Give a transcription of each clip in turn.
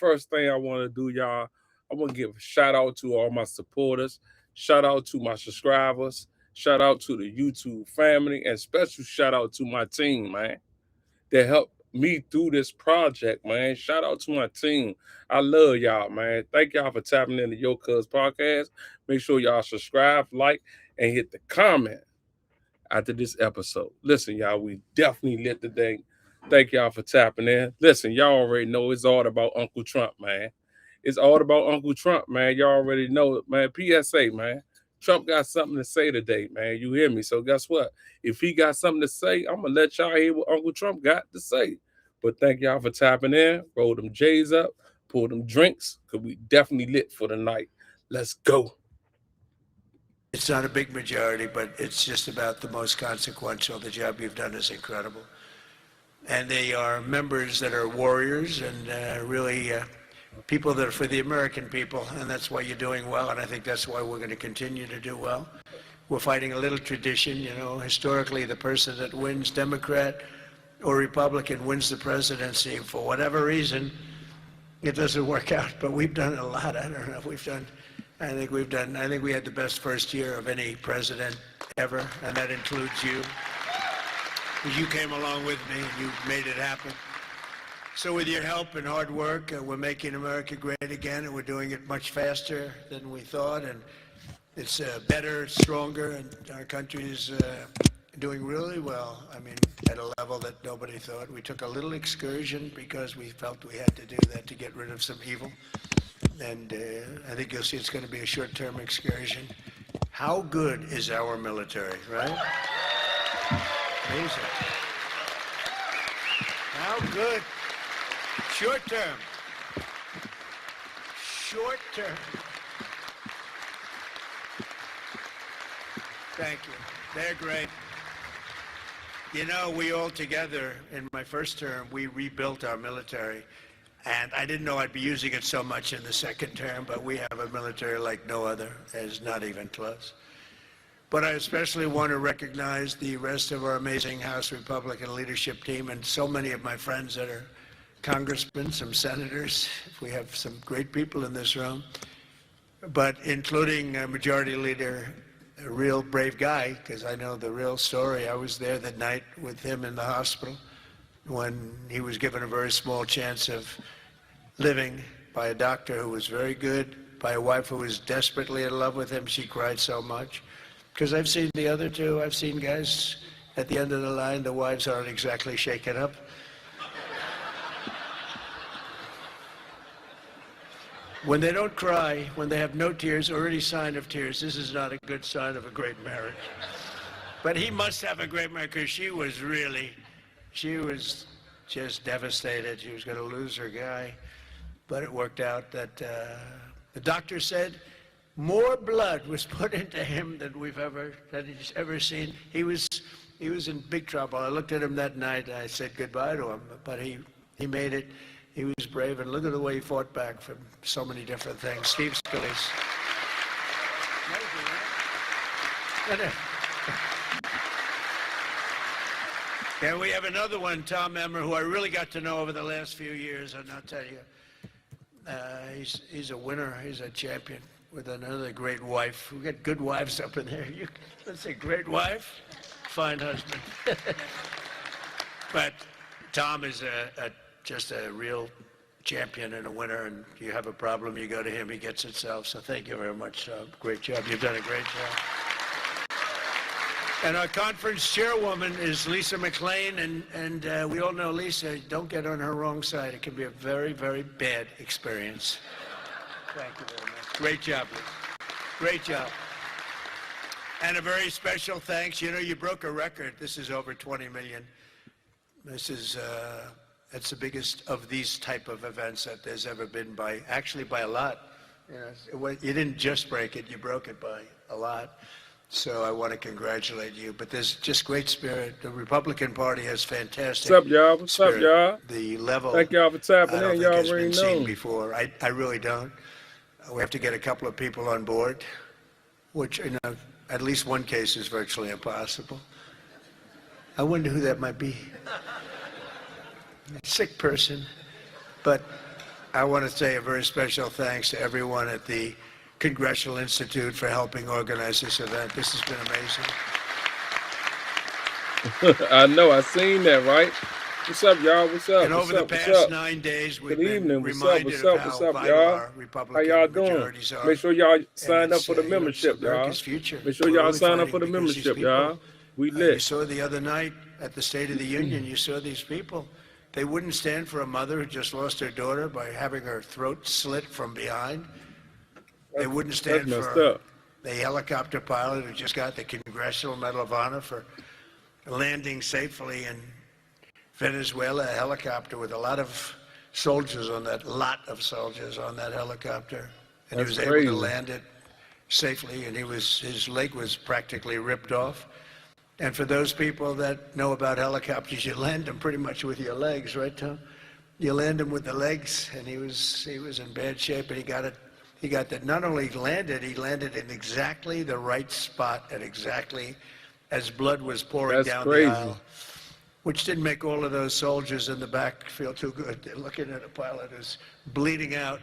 first thing I want to do, y'all, I want to give a shout out to all my supporters, shout out to my subscribers, shout out to the YouTube family, and special shout out to my team, man, that helped me through this project, man. Shout out to my team. I love y'all, man. Thank y'all for tapping into Your Cuz Podcast. Make sure y'all subscribe, like, and hit the comment after this episode. Listen, y'all, we definitely lit today. Thank y'all for tapping in. Listen, y'all already know it's all about Uncle Trump, man. It's all about Uncle Trump, man. Y'all already know it, man. PSA, man. Trump got something to say today, man. You hear me? So guess what? If he got something to say, I'm gonna let y'all hear what Uncle Trump got to say. But thank y'all for tapping in. Roll them J's up, pour them drinks, because we definitely lit for the night. Let's go. It's not a big majority, but it's just about the most consequential. The job you've done is incredible. And they are members that are warriors and really people that are for the American people, and that's why you're doing well, and I think that's why we're going to continue to do well. We're fighting a little tradition, you know. Historically, the person that wins, Democrat or Republican, wins the presidency. For whatever reason, it doesn't work out, but we've done a lot. I don't know if we've done, I think we had the best first year of any president ever, and that includes you. You came along with me, and you made it happen. So with your help and hard work, we're making America great again, and we're doing it much faster than we thought, and it's better, stronger, and our country is doing really well. I mean, at a level that nobody thought. We took a little excursion because we felt we had to do that to get rid of some evil, and I think you'll see it's going to be a short-term excursion. How good is our military, right? Amazing. How good? Short term. Short term. Thank you. They're great. You know, we all together, in my first term, we rebuilt our military. And I didn't know I'd be using it so much in the second term, but we have a military like no other. It's not even close. But I especially want to recognize the rest of our amazing House Republican leadership team and so many of my friends that are congressmen, some senators. We have some great people in this room, but including Majority Leader, a real brave guy, because I know the real story. I was there that night with him in the hospital when he was given a very small chance of living by a doctor who was very good, by a wife who was desperately in love with him. She cried so much. Because I've seen the other two. I've seen guys at the end of the line, the wives aren't exactly shaken up. When they don't cry, when they have no tears or any sign of tears, this is not a good sign of a great marriage. But he must have a great marriage, because she was just devastated. She was going to lose her guy. But it worked out that the doctor said more blood was put into him than he's ever seen. He was in big trouble. I looked at him that night and I said goodbye to him, but he made it. He was brave, and look at the way he fought back from so many different things. Steve Scalise. And we have another one, Tom Emmer, who I really got to know over the last few years, and I'll tell you, he's a winner. He's a champion with another great wife. We got good wives up in there. Let's say great wife, fine husband. But Tom is just a real champion and a winner, and you have a problem, you go to him, he gets it solved. So thank you very much. Great job. You've done a great job. And our conference chairwoman is Lisa McLean, and we all know Lisa. Don't get on her wrong side. It can be a very, very bad experience. Thank you very much. Great job, Lisa. Great job. And a very special thanks. You know, you broke a record. This is over 20 million. This is, it's the biggest of these type of events that there's ever been by a lot. You know, you didn't just break it, you broke it by a lot. So I want to congratulate you. But there's just great spirit. The Republican Party has fantastic. What's up, y'all? What's up, y'all? The level. Thank y'all for tapping I don't in. think Y'all has already been know. seen before. I really don't. We have to get a couple of people on board, which in at least one case is virtually impossible. I wonder who that might be. A sick person, but I want to say a very special thanks to everyone at the Congressional Institute for helping organize this event. This has been amazing. I know, I seen that, right? What's up, y'all? What's up? And over the past 9 days, we've Good been evening. reminded of how vital y'all? our How Republican y'all doing? majorities are. Make sure y'all And sign up it's, for the you know, it's membership, y'all. America's future. Make sure We're y'all really sign up fighting for the because these membership, people, y'all. We you lit. saw the other night at the State of the Union, you saw these people. They wouldn't stand for a mother who just lost her daughter by having her throat slit from behind. They wouldn't stand That's messed for up. the helicopter pilot who just got the Congressional Medal of Honor for landing safely in Venezuela, a helicopter with a lot of soldiers on that, helicopter. And he That's was able crazy. to land it safely, and his leg was practically ripped off. And for those people that know about helicopters, you land them pretty much with your legs, right, Tom? You land them with the legs, and he was in bad shape, and he got that. Not only landed, he landed in exactly the right spot at exactly as blood was pouring That's down crazy. the aisle, which didn't make all of those soldiers in the back feel too good. They're looking at a pilot who's bleeding out.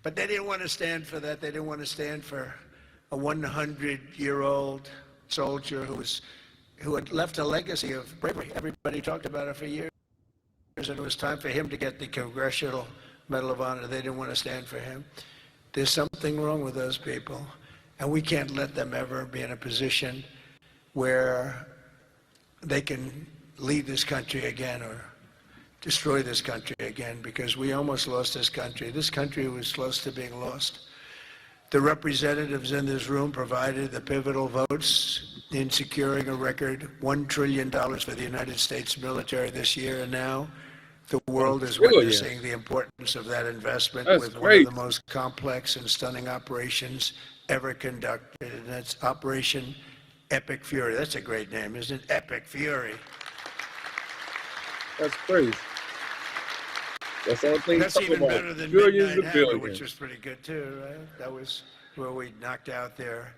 But they didn't want to stand for that. They didn't want to stand for a 100-year-old soldier who had left a legacy of bravery. Everybody talked about it for years, and it was time for him to get the Congressional Medal of Honor. They didn't want to stand for him. There's something wrong with those people, and we can't let them ever be in a position where they can lead this country again or destroy this country again, because we almost lost this country. This country was close to being lost. The representatives in this room provided the pivotal votes in securing a record $1 trillion for the United States military this year, and now the world is witnessing the importance of that investment with one of the most complex and stunning operations ever conducted, and that's Operation Epic Fury. That's a great name, isn't it? Epic Fury. That's crazy. That's the only thing That's talking even about. better than Billions Midnight and Hammer, billions. which was pretty good too, right? That was where we knocked out their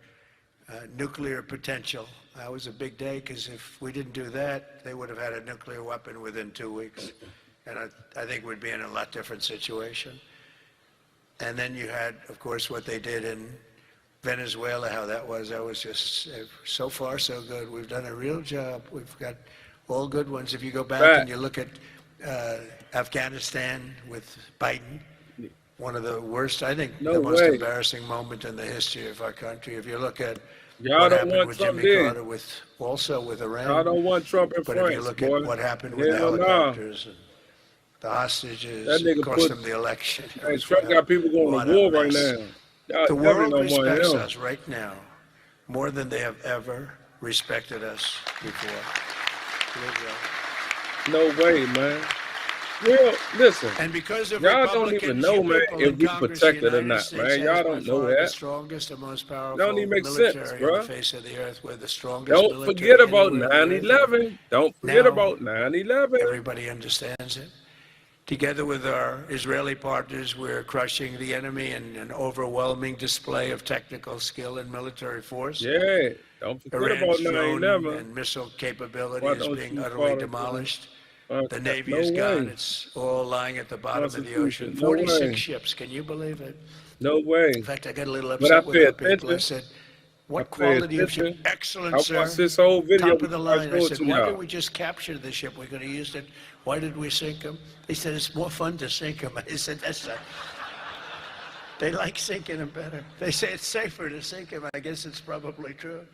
nuclear potential. That was a big day, because if we didn't do that, they would have had a nuclear weapon within 2 weeks. And I think we'd be in a lot different situation. And then you had, of course, what they did in Venezuela, how that was just so far so good. We've done a real job. We've got all good ones. If you go back and you look at Afghanistan with Biden, one of the worst, I think, the most embarrassing moment in the history of our country. If you look at what happened with Jimmy Carter, with Iran. Y'all don't want Trump in France, But if you look at what happened with the helicopters and the hostages, it cost them the election. Hey, Trump got people going to war right now. The world respects us right now more than they have ever respected us before. No way, man. Well, listen, and because of y'all don't even know, man, if we protected or not, man. Y'all don't know that. The strongest and most powerful don't even make sense, bro. On the face of the earth. We're the strongest. Don't forget about 9/11. Don't forget about 9/11. Everybody understands it. Together with our Israeli partners, we're crushing the enemy in an overwhelming display of technical skill and military force. Yeah, don't forget about 9/11. And missile capability is being utterly demolished. The Navy is gone. It's all lying at the bottom of the ocean. 46 ships. Can you believe it? No way. In fact, I got a little upset with our people. I said, what quality of ship? Excellent, sir. I watched this whole video. Top of the line. I said, why didn't we just capture the ship? We could have used it. Why did we sink them? They said, it's more fun to sink them. I said, that's not. They like sinking them better. They say it's safer to sink them. I guess it's probably true.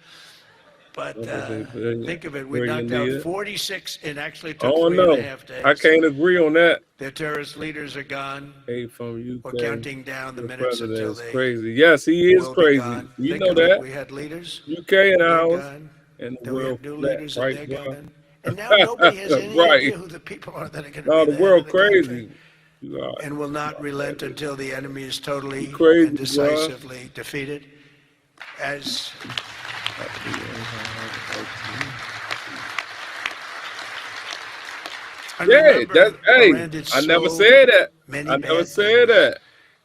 But think of it, we knocked out 46, and actually took 3.5 days. I can't agree on that. Their terrorist leaders are gone. Hey, from UK. We're counting down the minutes until they crazy. Yes, he is crazy. You know that. We had leaders. UK and ours. And then we have new leaders and they're gone. And now nobody nobody has any idea who the people are that are going to be No, the world crazy. And will not relent until the enemy is totally and decisively defeated. As hey, I never said that. I never said that.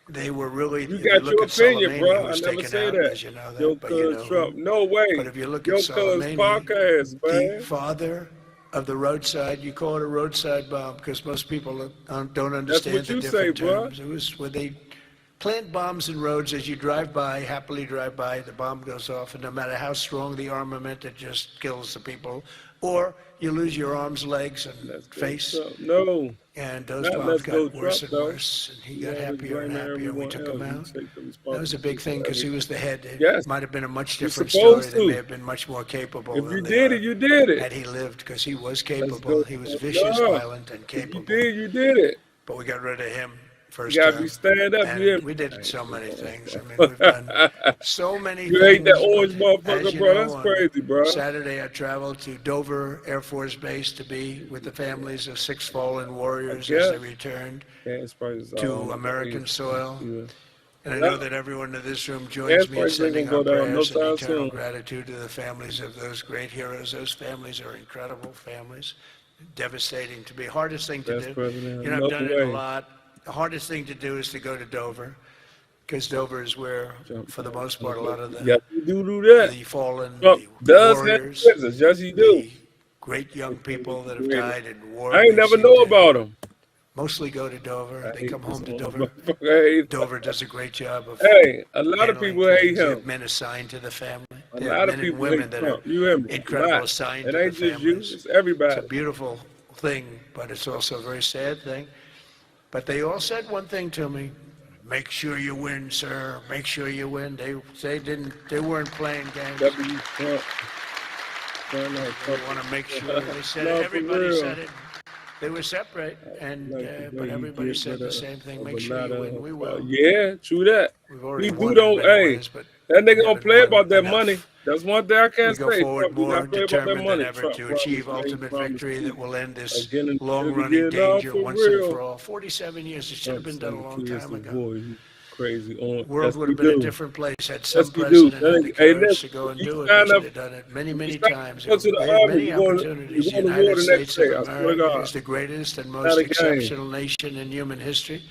They were really. You got your opinion, bro. I never said that. You know that. Your cuz Trump. No way. But if you look your at Soleimani, podcast, man. the father of the roadside. You call it a roadside bomb because most people don't understand what the you say, different bro. terms. It was where they plant bombs in roads as you drive by, happily drive by, the bomb goes off, and no matter how strong the armament, it just kills the people. Or you lose your arms, legs, and Let's go face. Trump. No, And those not bombs let's go got worse Trump, and though. worse, and he You got always happier and blaming happier, and we everyone took him else. out. You take the That was a big responsibility thing for because he everything. was the head. It Yes, might have been a much you're different story. supposed They may to. have been much more capable If than you they did are it, you did had it. he lived, because he was Let's capable. go He was Trump. vicious, No, violent, and if you capable. did, you did it. But we got rid of him You first gotta be term. stand up. You And hear we me? did so many things. I mean, we've done so many You hate that things. orange But as motherfucker, you bro? know, That's on crazy, bro. Saturday I traveled to Dover Air Force Base to be with the families of 6 fallen warriors as they guess. returned Gas prices are to on the American rise. soil. Yeah. And I Yeah. know that everyone in this room Gas joins me in prices ain't sending gonna our go down no prayers and time eternal soon. gratitude to the families of those great heroes. Those families are incredible families. Devastating to be. Hardest thing to Best do. president. You know, No I've done it a way. lot. The hardest thing to do is to go to Dover, because Dover is where, for the most part, a lot of Yes, the, you do that. the fallen, Trump the does have warriors, prisons. Yes, he do. the great young people that have died in war. I ain't they never seem know to about him. Mostly go to Dover. I They hate come this home to old Dover. motherfucker. Hey, Dover does a great job of hey, a lot of handling people hate things. They him. have men assigned to the family. A They have lot of men and people women hate that Trump. are You hear me? A incredible lot. assigned It to the ain't just you. families. It's It's everybody. a beautiful thing, but it's also a very sad thing. But they all said one thing to me: "Make sure you win, sir. Make sure you win." They weren't playing games. W. Trump. Trump, no, They Trump. want to make sure they said No, it. for Everybody real. said it. They were separate, and Like the way but you everybody get said rid the of same thing: a "Make sure you banana. win." We will. Yeah, true that. We've He already do won in don't. many Hey, ways, but that nigga we don't haven't play won about that enough. money. That's one thing I We can't go say. forward Trump do more not play about that determined than money. ever Trump to promised, achieve man, ultimate promised victory you that will end this again and long-running again. No, danger for once and real. for all. 47 years, it should have Trump been done a saying long kids time to ago. avoid you crazy on. The world Yes, would we have been a do. different place had some Yes, we do. president had the Hey, courage listen, to go and you do it. sign We should up, have done it many, many you sign times. up to the We had army, many you're going opportunities. The to war United the next States of day. I swear to America God. is the greatest and Not most a game. exceptional nation in human history,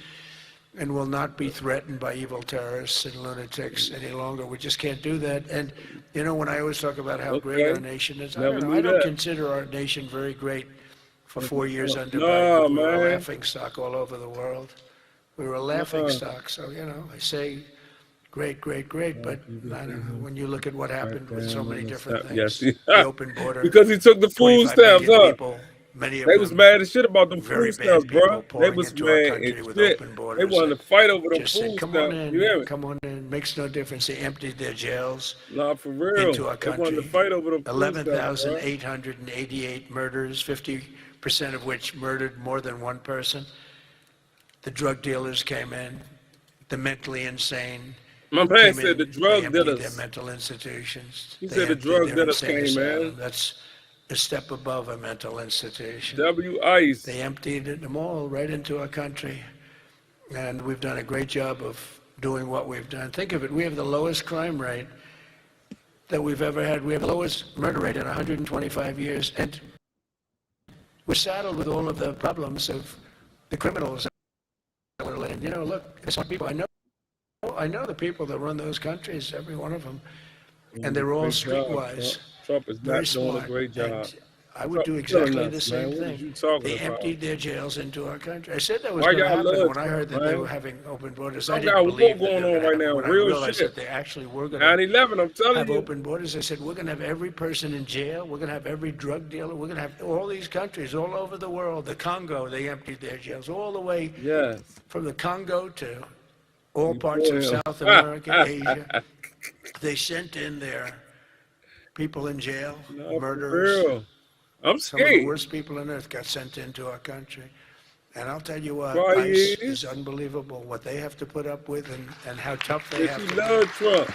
and will not be threatened by evil terrorists and lunatics any longer. We just can't do that. And you know, when I always talk about how great our Okay. nation is, I Never don't know. knew I don't that. consider our nation very great. For 4 years under Nah, Biden, we were a man. laughing stock all over the world. We were a laughing Nah. stock. So you know, I say great, great, great, but I don't know. When you look at what happened with so many different Yes, things, the open border, because he took the food 25 stamps, million huh? people, many of They was them mad as shit about them very food bad stamps, people bro. They pouring was into our mad country as with shit. open They borders wanted that to fight over them just said, food come on stamps. You hear in, me? come on in. Makes no difference. They emptied their jails Nah, for real. into our They wanted to country. fight over them food stamps, bro. 11,888 murders, 50% of which murdered more than one person. The drug dealers came in, the mentally insane My man came said the in, they drug emptied their dealers. mental institutions. He They said the emptied drug their dealers insane came, man. asylum. That's a step above a mental institution. W Ice. They emptied them all right into our country. And we've done a great job of doing what we've done. Think of it, we have the lowest crime rate that we've ever had. We have the lowest murder rate in 125 years. And we're saddled with all of the problems of the criminals that we're letting. You know, look, there's some people I know the people that run those countries, every one of them, and they're all Great job, streetwise, Trump is very not doing smart. a great job. And I would do Trump exactly killing the us, same man. What is thing. you talking They about? emptied their jails into our country. I said that was Why going to y'all happen love when I heard that Trump, they man? were having open borders. I Trump didn't got a war believe that going they were on going right to now, happen. When I real realized shit. that they actually were going to 9/11, I'm telling have you. open borders, I said, we're going to have every person in jail. We're going to have every drug dealer. We're going to have all these countries all over the world. The Congo, they emptied their jails all the way Yes. from the Congo to all You parts of poor him. South America, Asia. They sent in their people in jail, No, for murderers. real. I'm Some of the scared. worst people on earth got sent into our country. And I'll tell you what, Why ICE is? is unbelievable, what they have to put up with and how tough they If have you to love Trump,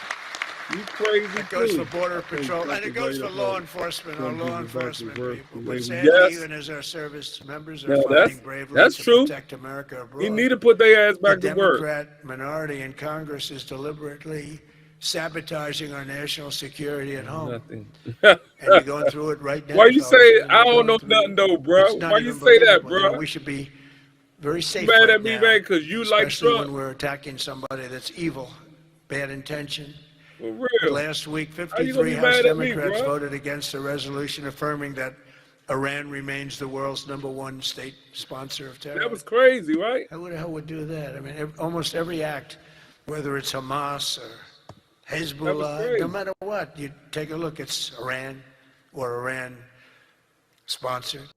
you crazy It goes too. for Border Patrol, and it goes for law enforcement, our law enforcement people. But sadly, Yes. even as our service members are No, fighting bravely that's to true. protect America abroad, He need to put their ass the back to work. Democrat minority in Congress is deliberately sabotaging our national security at home. Nothing. And you're going through it right now. Why you fellas. say You're I don't know going through nothing it. though, bro? It's not Why you even say that, believable. You know, bro? we should be very safe mad right at me, now, man, 'cause you like especially Trump. when we're attacking somebody that's evil, bad intention. For real. Last week, How you gonna 53 be House mad at me, Democrats bro? voted against a resolution affirming that Iran remains the world's #1 state sponsor of terror. That was crazy, right? Who the hell would do that? I mean, almost every act, whether it's Hamas or Hezbollah, no matter what, you take a look, it's Iran or Iran sponsored.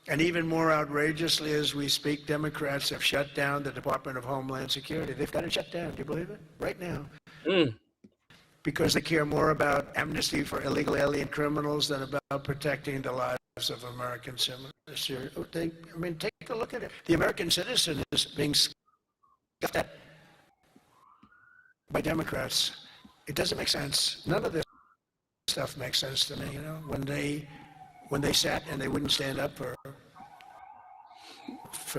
And even more outrageously, as we speak, Democrats have shut down the Department of Homeland Security. They've got it shut down. Do you believe it? Right now. Because they care more about amnesty for illegal alien criminals than about protecting the lives of American citizens. I mean, take a look at it. The American citizen is being scuffed at by Democrats. It doesn't make sense. None of this stuff makes sense to me. You know, when they sat and they wouldn't stand up for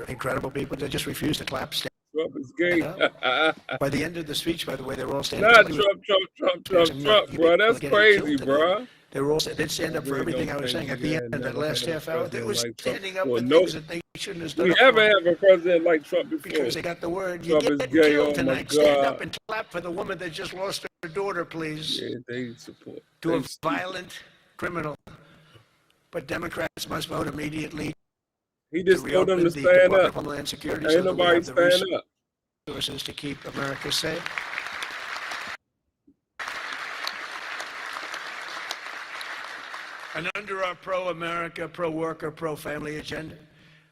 incredible people, they just refused to clap. Trump is gay. By the end of the speech, by the way, they were all standing Not up. Trump, bro. That's crazy, bro. They were all they'd stand up for everything I was saying. At the end of that last half hour, they were standing up for things that they shouldn't have stood We up haven't for. had a president like Trump before. Because they got the word, you Trump is get gay, killed oh my tonight. Stand up God. and clap for the woman that just lost her daughter, please. Yeah, they support. To a violent criminal. But Democrats must vote immediately He to just told them reopen to the stand Department of up. Homeland Security Ain't so that we nobody have the stand up. resources to keep America safe. And under our pro-America, pro-worker, pro-family agenda,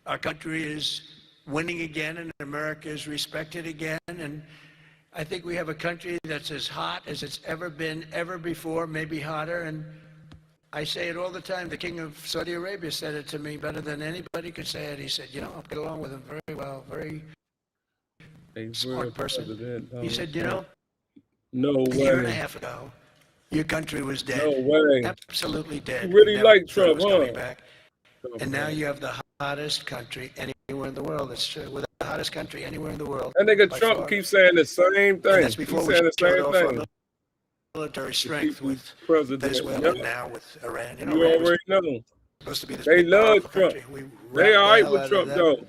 our country is winning again and America is respected again. And I think we have a country that's as hot as it's ever been, ever before, maybe hotter. And I say it all the time. The king of Saudi Arabia said it to me better than anybody could say it. He said, you know, I'll get along with him very well, very smart person. He said, you know, no a year and a way. half ago, your country was dead. No way. Absolutely dead. You really Never like thought it Trump, was huh? coming back. And now you have the hottest country anywhere in the world. It's true. We're the hottest country anywhere in the world. That nigga by Trump far. keeps saying the same And thing. that's He's before we saying the showed same off our thing. military strength with President. Venezuela, Yeah. now with Iran. You Iran was already know. supposed to be this They big, love powerful Trump. country. We They wrapped all the right hell with out of Trump, them. though.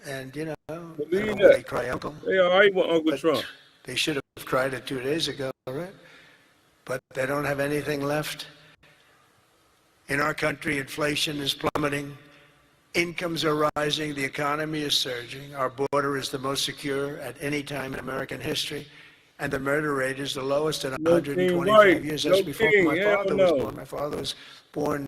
And, you know, I Believe don't know why that. they cry uncle. They all right with Uncle But Trump. they should have cried it 2 days ago, right? But they don't have anything left. In our country, inflation is plummeting. Incomes are rising. The economy is surging. Our border is the most secure at any time in American history. And the murder rate is the lowest in No 125 king, right. years. No That's before king, my hell father no. was born. My father was born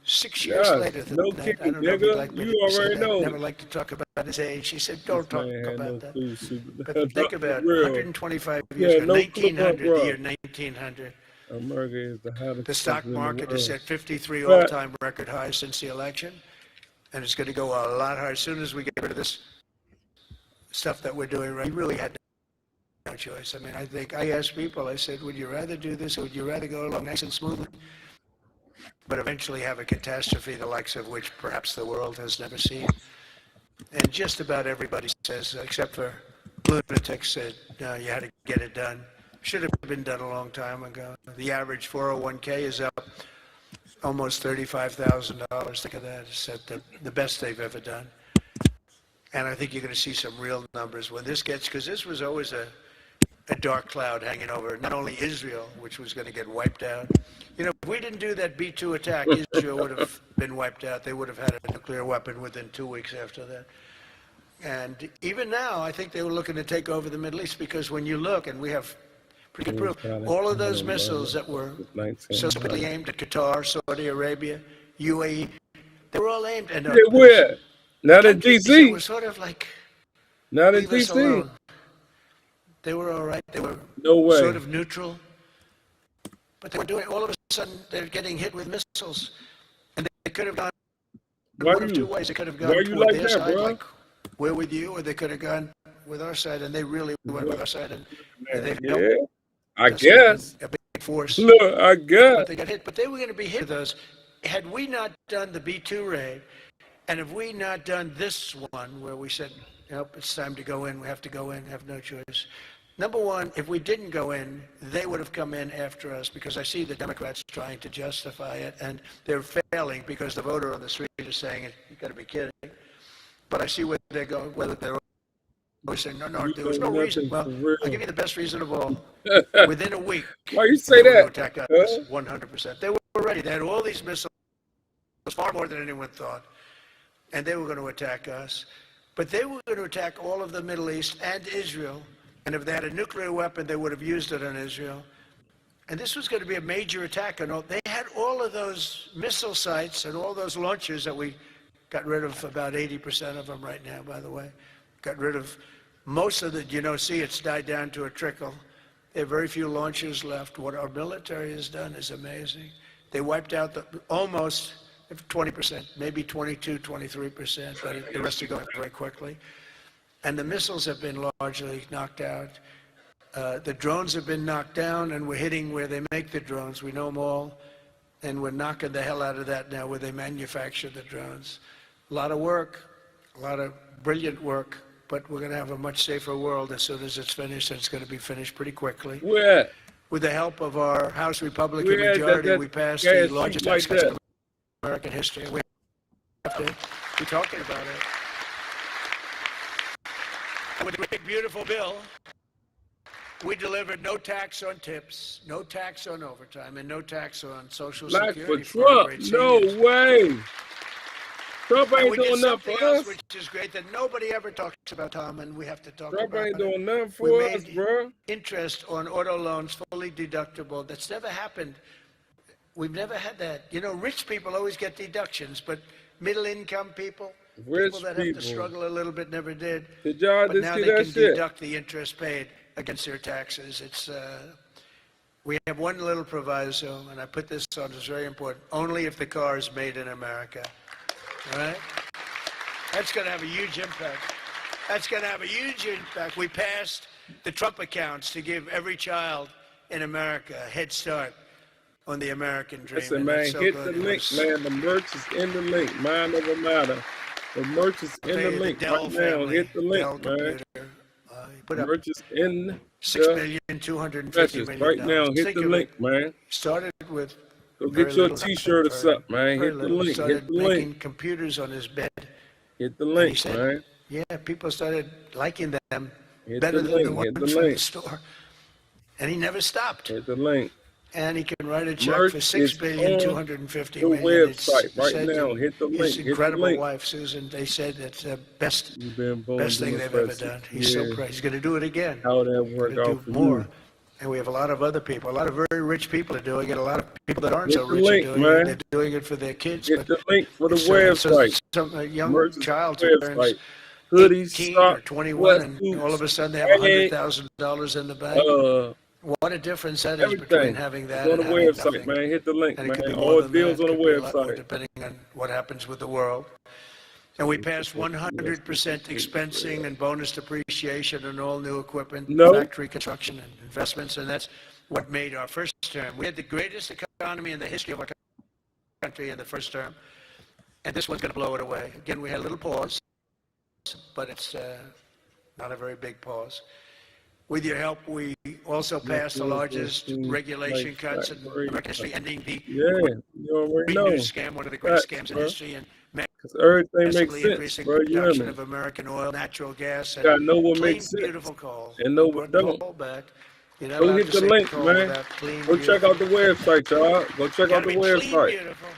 6 years Yes, later than no that. king, I don't know if he'd nigga. like me You to say already that. know. Never like to talk about his age. He said, don't talk Man had about no that. clue, super. But think about For real. 125 years Yeah, ago, no 1900, clue, the bro. year 1900. America is the hottest The stock country in the market has world. set 53 But- all-time record highs since the election, and it's going to go a lot higher as soon as we get rid of this stuff that we're doing. Right, we really had no choice. I mean, I think I asked people. I said, "Would you rather do this, or would you rather go along nice and smoothly, but eventually have a catastrophe the likes of which perhaps the world has never seen?" And just about everybody says, except for lunatics, said, "No, you had to get it done. Should have been done a long time ago." The average 401k is up almost $35,000. Think of that. It's at the best they've ever done. And I think you're going to see some real numbers when this gets, because this was always a dark cloud hanging over not only Israel, which was going to get wiped out. You know, if we didn't do that B-2 attack, Israel would have been wiped out. They would have had a nuclear weapon within 2 weeks after that. And even now, I think they were looking to take over the Middle East, because when you look, and we have pretty good proof, all of those missiles that were specifically aimed at Qatar, Saudi Arabia, UAE, they were all aimed at Yeah, where? Not in It DC. was sort of like, Not in leave us DC. alone. They were all right. They were No way. sort of neutral. But they were doing, all of a sudden, they're getting hit with missiles. And they could have gone Why one of you- two ways. They could have why gone you toward like their that, side, bro? like we're with you, or they could have gone with our side, and they really went with our side. And they've helped Yeah, I us guess. a big force. Look, I But guess. they got hit. But they were going to be hit with those. Had we not done the B-2 raid, and if we not done this one where we said, nope, it's time to go in, we have to go in, have no choice. Number one, if we didn't go in, they would have come in after us, because I see the Democrats trying to justify it, and they're failing because the voter on the street is saying, you got to be kidding. But I see where they're going, whether they're always saying, no, there was no reason. Well, I'll give you the best reason of all. Within a week, Why you say they were that? going to attack Huh? us 100%. They were ready. They had all these missiles was far more than anyone thought. And they were going to attack us. But they were going to attack all of the Middle East and Israel. And if they had a nuclear weapon, they would have used it on Israel. And this was going to be a major attack. And they had all of those missile sites and all those launchers that we got rid of, about 80% of them right now, by the way. Got rid of most of the, see, it's died down to a trickle. There are very few launchers left. What our military has done is amazing. They wiped out almost 20%, maybe 22, 23%, but the rest are going very quickly. And the missiles have been largely knocked out. The drones have been knocked down, and we're hitting where they make the drones. We know them all, and we're knocking the hell out of that now where they manufacture the drones. A lot of work, a lot of brilliant work, but we're going to have a much safer world as soon as it's finished, and it's going to be finished pretty quickly. Where? With the help of our House Republican majority, we passed the largest tax cuts in American history. We have to be talking about it. And with the big, beautiful bill, we delivered no tax on tips, no tax on overtime, and no tax on Social Black Security. for Trump. No way. Trump ain't doing nothing for us. Which is great that nobody ever talks about, Tom, and we have to talk Trump about it. ain't doing nothing for us, bro. Interest on auto loans fully deductible. That's never happened. We've never had that. Rich people always get deductions, but middle-income people, people that have to struggle a little bit, never did. Did y'all but just now see they that can shit? deduct the interest paid against their taxes. We have one little proviso, and I put this on, it's very important. Only if the car is made in America. All right? That's going to have a huge impact. That's going to have a huge impact. We passed the Trump accounts to give every child in America a head start on the American dream. Listen, man, hit the link, man. The merch is in the link. Mind over matter. The merch is in the link right now. Hit the link, man. The merch is in the message right now. Hit the link, man. Started with go get your T-shirt or something, man. Hit the link. Hit the link. Computers on his bed. Hit the link, man. Yeah, people started liking them Hit better the than the link. ones from the store. And he never stopped. Hit the link. And he can write a check Merch for is $6,250,000,000. on the website right now. Hit the link. His Hit the incredible link. wife, Susan, they said it's the best You've been born thing they've ever done. He's so proud. He's going to do it again. How that work Gonna out do for more. you? And we have a lot of other people. A lot of very rich people are doing it. A lot of people that aren't Hit so the rich link, are doing man. it. They're doing it for their kids. Hit the link for the so website. some young Merch is child the turns website. Hoodies, 18 socks, or 21, and sweatsuits, all of a sudden they have $100,000 in the bank. What a difference that is between everything. having that It's on and the having website, nothing. man. Hit the link, And it could be man. more All than deals that. on It the could be a lot more, website. depending on what happens with the world. And we passed 100% expensing and bonus depreciation on all new equipment, factory construction and investments, and that's what made our first term. We had the greatest economy in the history of our country in the first term, and this one's going to blow it away. Again, we had a little pause, but it's not a very big pause. With your help, we also passed the largest regulation cuts in American history, ending the you already know. scam, one of the greatest scams in history, and because everything makes massively sense, increasing bro. You hear production me? of American oil, natural gas, and Gotta know what clean, makes sense beautiful coal. and know what Put don't. coal back. You're not Go allowed hit to the say link, coal man. without clean, Go check out the beautiful. website, y'all. Go check out Gotta the be clean, website. beautiful.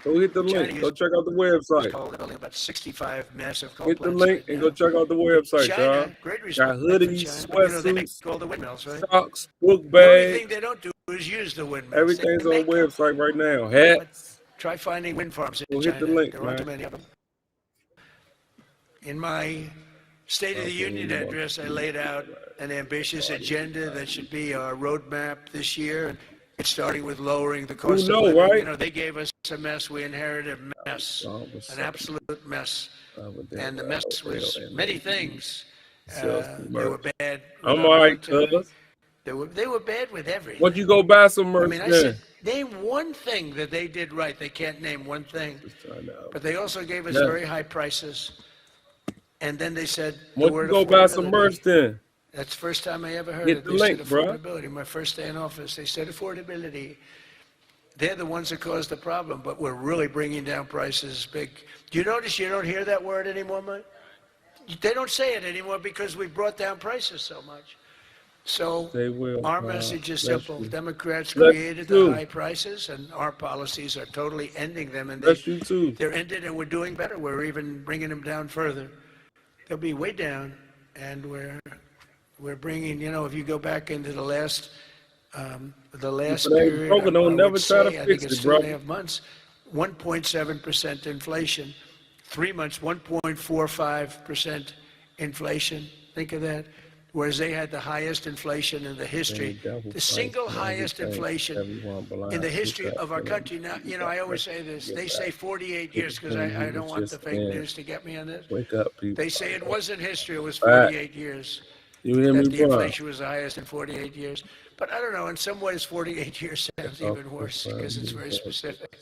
Go hit the link. Go check out the website. Coal, they're building about 65 massive coal Hit the plants link right and now. go check out the website, y'all. China, great respect Got for hoodies, China. They make sweatsuits, all the windmills, right? socks, book The only thing bags. they don't do is use the windmills. Everything's They on make the them. website right now. Hats. Try finding wind farms in Go China. hit the link, There aren't too man. many of them. In my State of the Union address, I laid out an ambitious agenda that should be our roadmap this year. And it's starting with lowering the cost know, of living. right? You know, they gave us a mess. We inherited a mess, an absolute mess. And the mess was many things. They were bad. I'm all right, cuz. They were bad with everything. Once you go buy some I merch, mean, I then. said, name one thing that they did right. They can't name one thing. But they also gave us very high prices. And then they said, the Once word you go buy some affordability. merch, then. That's the first time I ever heard Get it. the They link, said bruh. affordability. My first day in office, they said affordability. They're the ones that caused the problem, but we're really bringing down prices big. Do you notice you don't hear that word anymore, Mike? They don't say it anymore because we brought down prices so much. So They will. our message is Bless simple. you. Democrats Bless created you. the high prices, and our policies are totally ending them. And Bless you too. they're ended, and we're doing better. We're even bringing them down further. They'll be way down, and we're bringing. You know, if you go back into the last If it ain't period, broken, don't I never would try to say, I fix think it's it, bro. 2.5 months, 1.7% inflation. 3 months, 1.45% inflation. Think of that. Whereas they had the highest inflation in the history, the single highest inflation in the history of our country. Now, you know, I always say this. They say 48 years because I don't want the fake news to get me on this. Wake up, people. They say it wasn't history, it was 48 years. You hear me, That the bro? inflation was the highest in 48 years. But I don't know, in some ways 48 years sounds even worse because it's very specific.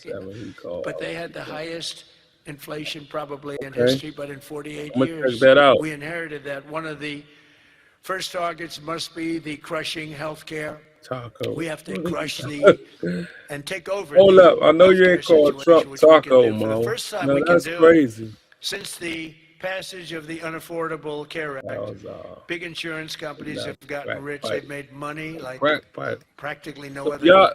But they had the highest inflation probably in history, but in 48 I'm gonna years, check that out. we inherited that. One of the first targets must be the crushing healthcare. Taco. We have to crush and take over. Hold the up. I know you ain't healthcare called situation, Trump which we can Taco, do. For the Mo. first time No, we can that's do crazy. since the passage of the Unaffordable Care Act. That was Big insurance companies have gotten crack rich. pipe. They've made money like crack pipe. practically no other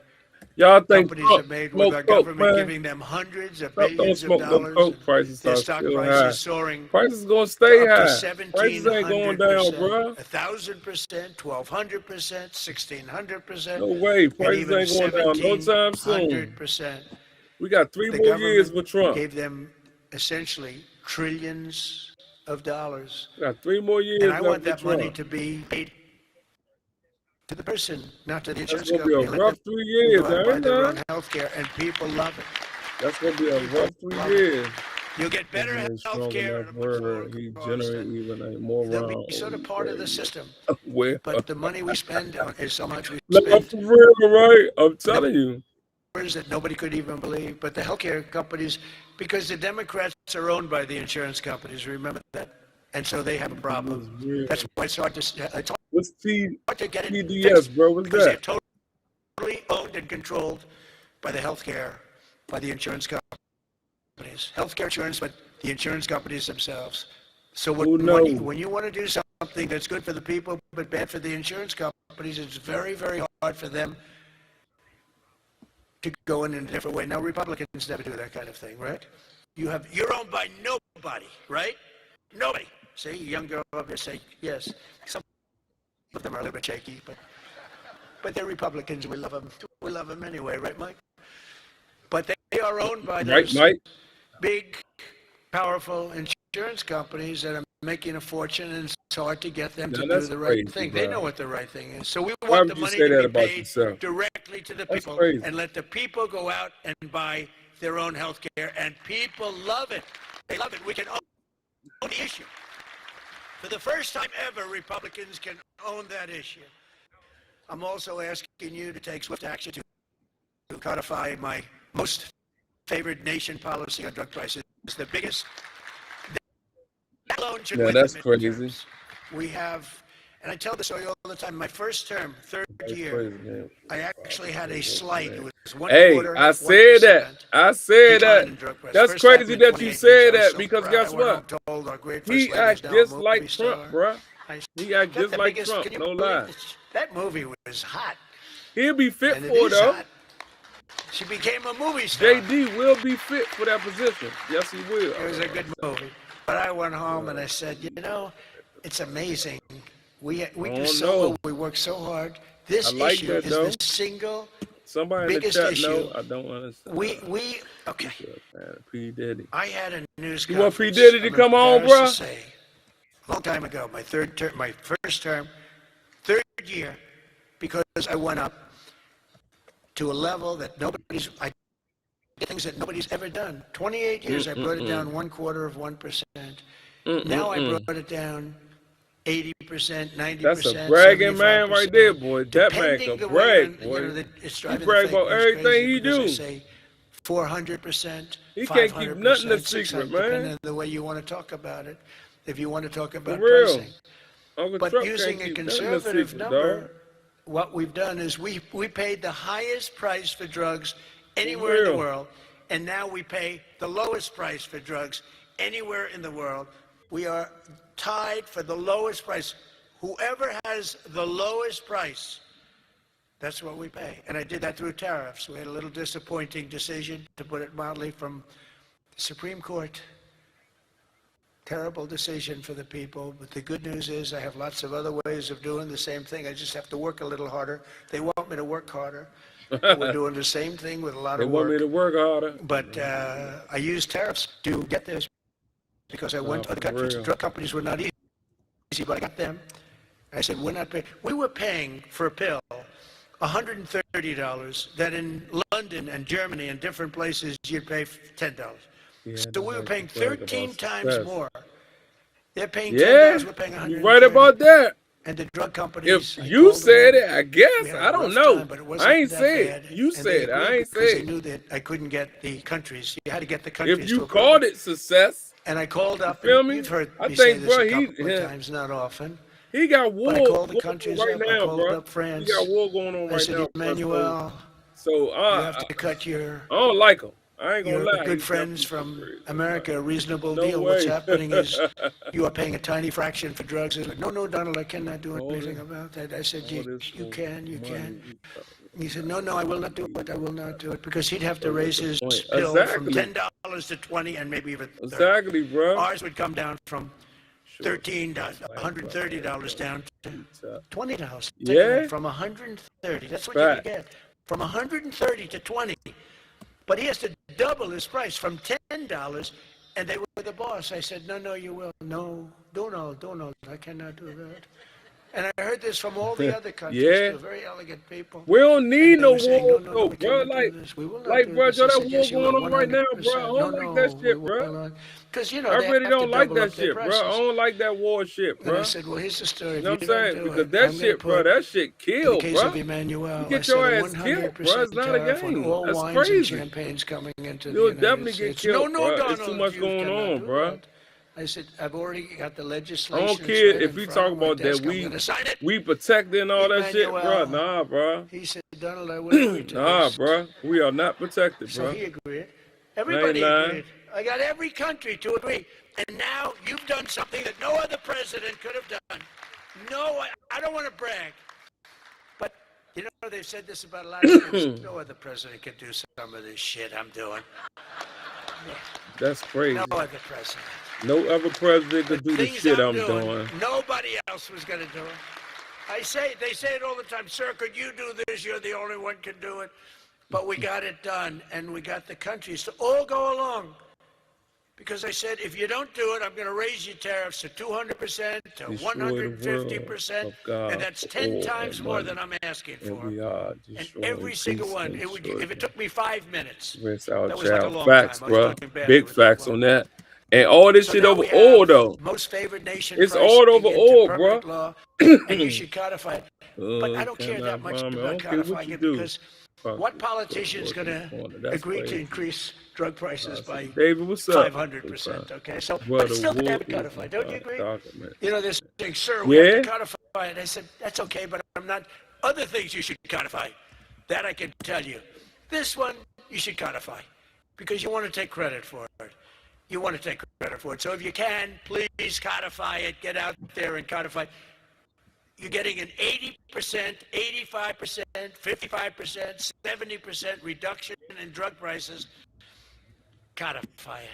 Y'all think companies Trump have made, with our smoke coke, government man? giving them hundreds of Trump don't billions of smoke them dollars. coke. Prices Their are stock still prices high. soaring Prices gonna stay up to high. Prices ain't going down, 1,700%, bro. 1,000%, 1,200%, 1,600%. No way. and Prices even ain't going down no time soon. 1,700%. We got 3 The more years government with Trump. gave them essentially trillions of dollars. We got 3 more years And I left want with that money Trump. to be paid to the person, not to the That's insurance gonna be company. a Let rough them 3 years, go out and buy ain't their that? own health care, and people love it. That's gonna be a rough 3 years. You'll get better Isn't a strong health care enough at a much lower word. He cost, generate and even a more they'll round. be sort of part of the system. Well, But the money we spend is so much we look, I'm spend for real, right? I'm telling you. that nobody could even believe. But the healthcare companies, because the Democrats are owned by the insurance companies, remember that, and so they have a problem. Real. That's why it's hard to What's get it TDS, fixed, bro? What's because they're that? totally owned and controlled by the healthcare, by the insurance companies. Healthcare insurance, but the insurance companies themselves. So Who knows? when you want to do something that's good for the people but bad for the insurance companies, it's very, very hard for them to go in a different way. Now, Republicans never do that kind of thing, right? You're owned by nobody, right? Nobody. See, a young girl up there say yes. Some of them are a little bit shaky, but they're Republicans. We love them. We love them anyway, right, Mike? But they are owned by Right, those Mike? big, powerful insurance companies that are making a fortune, and it's hard to get them Now, to do that's the right crazy, thing. bro. They know what the right thing is. So we Why want would the you money say to that be about paid yourself? directly to the That's people, crazy. and let the people go out and buy their own health care, and people love it. They love it. We can own the issue. For the first time ever, Republicans can own that issue. I'm also asking you to take swift action to codify my most favored nation policy on drug prices. It's the biggest. That alone should Yeah, win that's the crazy. midterms. We have, and I tell this story all the time. My first term, third That's year, crazy, man. I actually had a slight. It was one Hey, quarter. I said that. 1% I said decline that. in drug prices. That's First time crazy in that you 28 said years. I was that so because proud. guess I went home, what? told our great He first lady, acts who's now a just movie like star. Trump, bruh. He acts Got just the like biggest- Trump, can you no believe lie. it? That movie was hot. He'll be fit And it for it, is though. hot. She became a movie star. JD will be fit for that position. Yes, he will. It was a good movie. But I went home and I said, you know, it's amazing. We do so know. well. We work so hard. This I like issue that, is though. the single Somebody in the biggest chat issue. know I don't understand. Okay. P. Diddy. I had a news You want P. conference. Diddy to I'm come on, embarrassed bruh? to say, a long time ago, my first term, third year, because I went up to a level that I did things that nobody's ever done. 28 years, I brought it down 1/4%. Now I brought it down 80%, 90%. That's a bragging man right there, boy. That man Depending can the way brag, when, boy. you know, it's He driving the brag fake about news everything crazy he because I do. say 400%, He can't keep 500%, nothing a secret, 600%, man. depending on the way you want to talk about it. If you want to talk about For real. pricing. Uncle But Trump using can't a keep nothing a conservative secret, number, dog. what we've done is we paid the highest price for drugs anywhere in the real. world, and now we pay the lowest price for drugs anywhere in the world. We are tied for the lowest price. Whoever has the lowest price, that's what we pay. And I did that through tariffs. We had a little disappointing decision, to put it mildly, from the Supreme Court. Terrible decision for the people. But the good news is I have lots of other ways of doing the same thing. I just have to work a little harder. They want me to work harder. We're doing the same thing with a lot of work. They want me to work harder. But I used tariffs to get this because I went to other countries. Drug companies were not easy, but I got them. I said, we're not paying. We were paying for a pill $130 that in London and Germany and different places you'd pay $10. Yeah, so we were paying 13 times success. more. They're paying $10, Yeah, we're paying $130. you're right about that. And the drug companies. If you said it, I we guess. had I a don't rough know. time, but it wasn't I ain't that say bad. it. You And said they it. I agreed ain't because say they it. knew that I couldn't get the countries. You had to get the countries. If to you approve called it success, And I called up. feel And me? you've heard I me say think, this bro, a couple of he- times, not often. he got war, But I called the war countries right up. I now, called bro. up France. He got war going on I right said, now. bro. Emmanuel, So you have to cut your I don't like him. I ain't gonna your lie. good He's friends definitely from crazy. America a reasonable No deal. way. What's happening is you are paying a tiny fraction for drugs. It's like, no, Donald, I cannot do All anything this- about that. I said, all you this can. money. He said, no, I will not do it. I will not do it. Because he'd have to raise his point. bill from Exactly. $10 to $20 and maybe even $30. Exactly, bro. Ours would come down from $13, $130 down to $20. Yeah. From 130. That's what you Fact. get. From 130 to 20. But he has to double his price from $10, and they were the boss. I said, no, you will. No, Donald, I cannot do that. And I heard this from all the other countries, Yeah. too, very elegant people. We don't need And they no were saying, war, no, though, we bro. cannot do Like, this. We will not like, do bro, this. Joe, I that said, war yes, you going will, on right now, bro. I 100%. don't like that shit, bro. Because, you know, I they really have don't to like double that up their shit, bro. I prices. don't like that war shit, And I bro. said, well, here's the story. You know If what you I'm don't saying? do Because it, that I'm gonna shit, bro, put- that shit In the killed, case bro. of Emmanuel, You get I said your a ass killed, bro. It's 100% not a tariff on game. all That's wines and crazy. champagnes coming into the You'll United definitely get States. killed, No, bro. Donald, There's too much you going cannot on, do bro. that. I said, I've already got the I legislation. don't It's care right if in we front talk of my about that. desk. I'm gonna sign it. We protecting all that shit, bro. Emmanuel. Nah, bro. He said, Donald, I will agree to Nah, this. bro. We are not protected, So bro. he agreed. Everybody lying. agreed. I got every country to agree. And now you've done something that no other president could have done. No, I don't want to brag. But, you know, they've said this about a lot of things. No other president could do some of this shit I'm doing. That's crazy. No other president. No other president could do the Things shit I'm doing. Nobody else was going to do it. They say it all the time, sir, could you do this? You're the only one can do it. But we got it done, and we got the countries to all go along. Because I said, if you don't do it, I'm going to raise your tariffs to 200%, to Destroy the world 150%, of God and that's for 10 all times that more money. than I'm asking And for. we are And destroying every single peace one, and if children. it took me 5 minutes, Rinse our that was like a child. long Facts, time. I was bro. talking badly Big with that facts one. on that. And all this So shit now over we have oil, though. most favored nation It's pricing all over into oil, permanent bro. law, and you should codify it. But I don't care cannot that much bomb it. I about don't care what codifying you it do. because Fuck what it. politician is going Corner. to That's agree to crazy. increase drug prices by David, what's up? 500%? Okay, so Well, but it's still the going to have it war codified. is Don't you agree? document. You know, they're saying, sir, we have Yeah. to codify it. I said, that's okay, but I'm not. Other things you should codify. That I can tell you. This one you should codify because you want to take credit for it. You want to take credit for it. So if you can, please codify it. Get out there and codify it. You're getting an 80%, 85%, 55%, 70% reduction in drug prices. Codify it.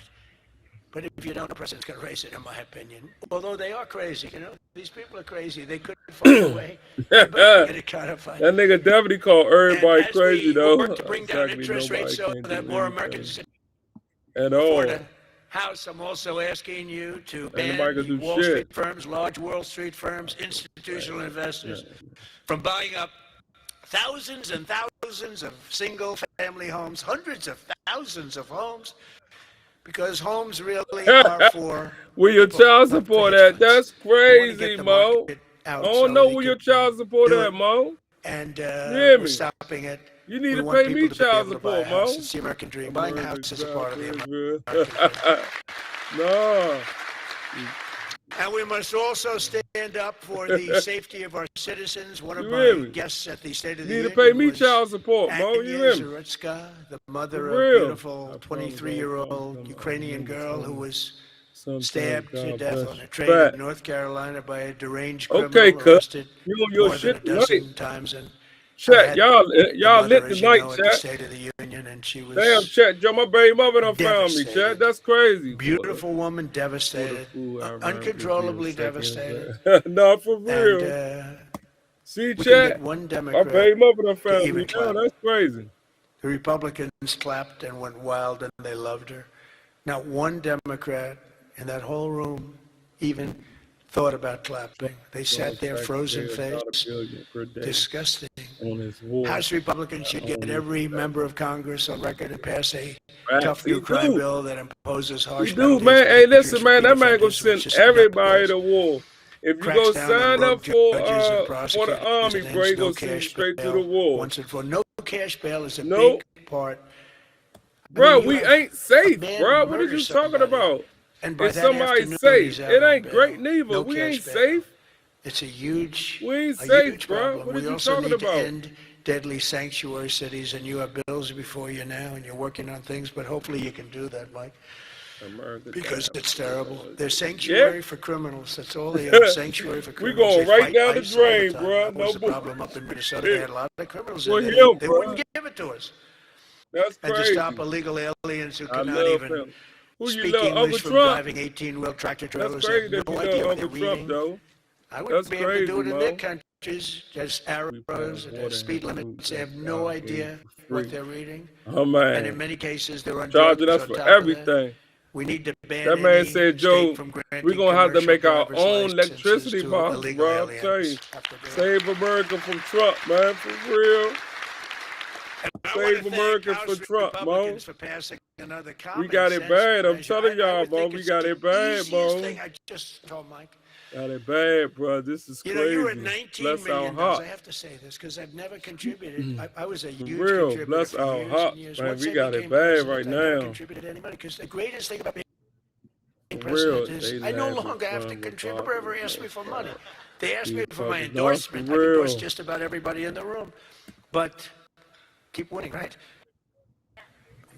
But if you don't, the president's going to raise it, in my opinion. Although they are crazy, you know. These people are crazy. They couldn't find a way. But get it codified. That nigga definitely called everybody And as crazy, we though. work to bring down Exactly, interest rates so nobody that can't do more anything Americans at for all. the House, I'm also asking you to ban nobody can do Wall shit. Street firms, large Wall Street firms, institutional investors from buying up thousands and thousands of single-family homes, hundreds of thousands of homes, because homes really are for Where your people, child not for support hedge at? funds. That's They wanna crazy, get the Mo. market out I don't so know they where your can child support do at, it. Mo. And hear we're me? stopping it. You need We to want pay people me to be child able to buy a support, Mo. house. It's the American dream. Buying a house is a part of the American dream. No. And we must also stand up for the safety of our citizens. One of You my hear me? guests at the State of the You need Union to pay me was child support, Mo. You Anya hear me? Zarutska, the mother For of a real. beautiful 23-year-old Ukrainian girl who was stabbed to God death bless on a you. train Fat. in North Carolina by a deranged Okay, criminal, cuz. arrested You on your more than a shit tonight. dozen times. And I Chat, had y'all the lit mother, as you tonight, know, at the chat. State of the Union, and she Damn, was chat, Joe, my baby mother done found me, chat. devastated. That's crazy. Beautiful woman, For the devastated, fool, I remember uncontrollably being devastated. second. No, for real. And See, we can chat? get one My Democrat baby mother done to found me even now. clap. That's crazy. The Republicans clapped and went wild, and they loved her. Not one Democrat in that whole room even thought about clapping. They sat there frozen faced, disgusting. On his war. House Republicans should get every member of Congress on record and pass a Right. tough new crime bill that imposes harsh You do, penalties man. for Hey, listen, dangerous man. That man repeat gonna offenders who send sustain everybody goals. to war. If you Cracks go down on sign up rogue for judges and the prosecutors army, and bro, ends you no gonna send you cash straight to bail the war. once and for no cash bail is a Nope. big part. Bro, you we have ain't safe, a man bro. What are murder you talking somebody, about? and by If that somebody's afternoon, safe, he's out it on ain't bail. great neither. No We cash ain't bail. safe. It's a huge, We ain't a safe, huge bro. problem. What are We you also talking need to about? end deadly sanctuary cities, and you have bills before you now, and you're working on things, but hopefully you can do that, Mike, America, because damn. it's terrible. They're sanctuary for criminals. That's all they are, sanctuary for We criminals. going They right fight down the ICE all the drain, time. bro. That No was the bull- problem up in Minnesota. They had a lot of criminals in For there. him, They bro. wouldn't give it to us. That's And to crazy. stop illegal aliens who I could not love even him. Who you speak love, English Uncle from Trump? driving 18-wheel tractor That's trailers, crazy have that no you idea love what they're Uncle Trump, reading. though. I That's wouldn't be able to do it crazy, in their Mo. countries. There's We arrows, put there's water speed in the limits. food They have that no God gave idea for what free. they're reading. Oh, And man. in many cases, they're on Charging drugs us on for top of that. everything. We need to ban That man any said, state Joe, from we're granting going to have to commercial make our driver's own licenses electricity to box, illegal bro. I'm telling you. aliens. Have to do it. Save America from Trump, man, for real. And I Save want to thank America House for Trump, Mo. Republicans for passing another common We got it sense bad. I'm measure. telling I y'all, would bro. think We it's got the it bad, easiest bro. thing. I just told Mike. Got it bad, bro. This is You know, you were at crazy. $19 Bless our million. I heart. have to say this because I've never contributed. I was a For huge real. contributor Bless for our years heart, and years. man. Once We I got it became bad president, right I never now. contributed any money because the greatest thing about being For real. president They is I no lavish longer have to funds contribute. about Nobody ever it, asked me man. for money. They asked me You for my fucking not endorsement. for I've endorsed real. just about everybody in the room. But keep winning, right?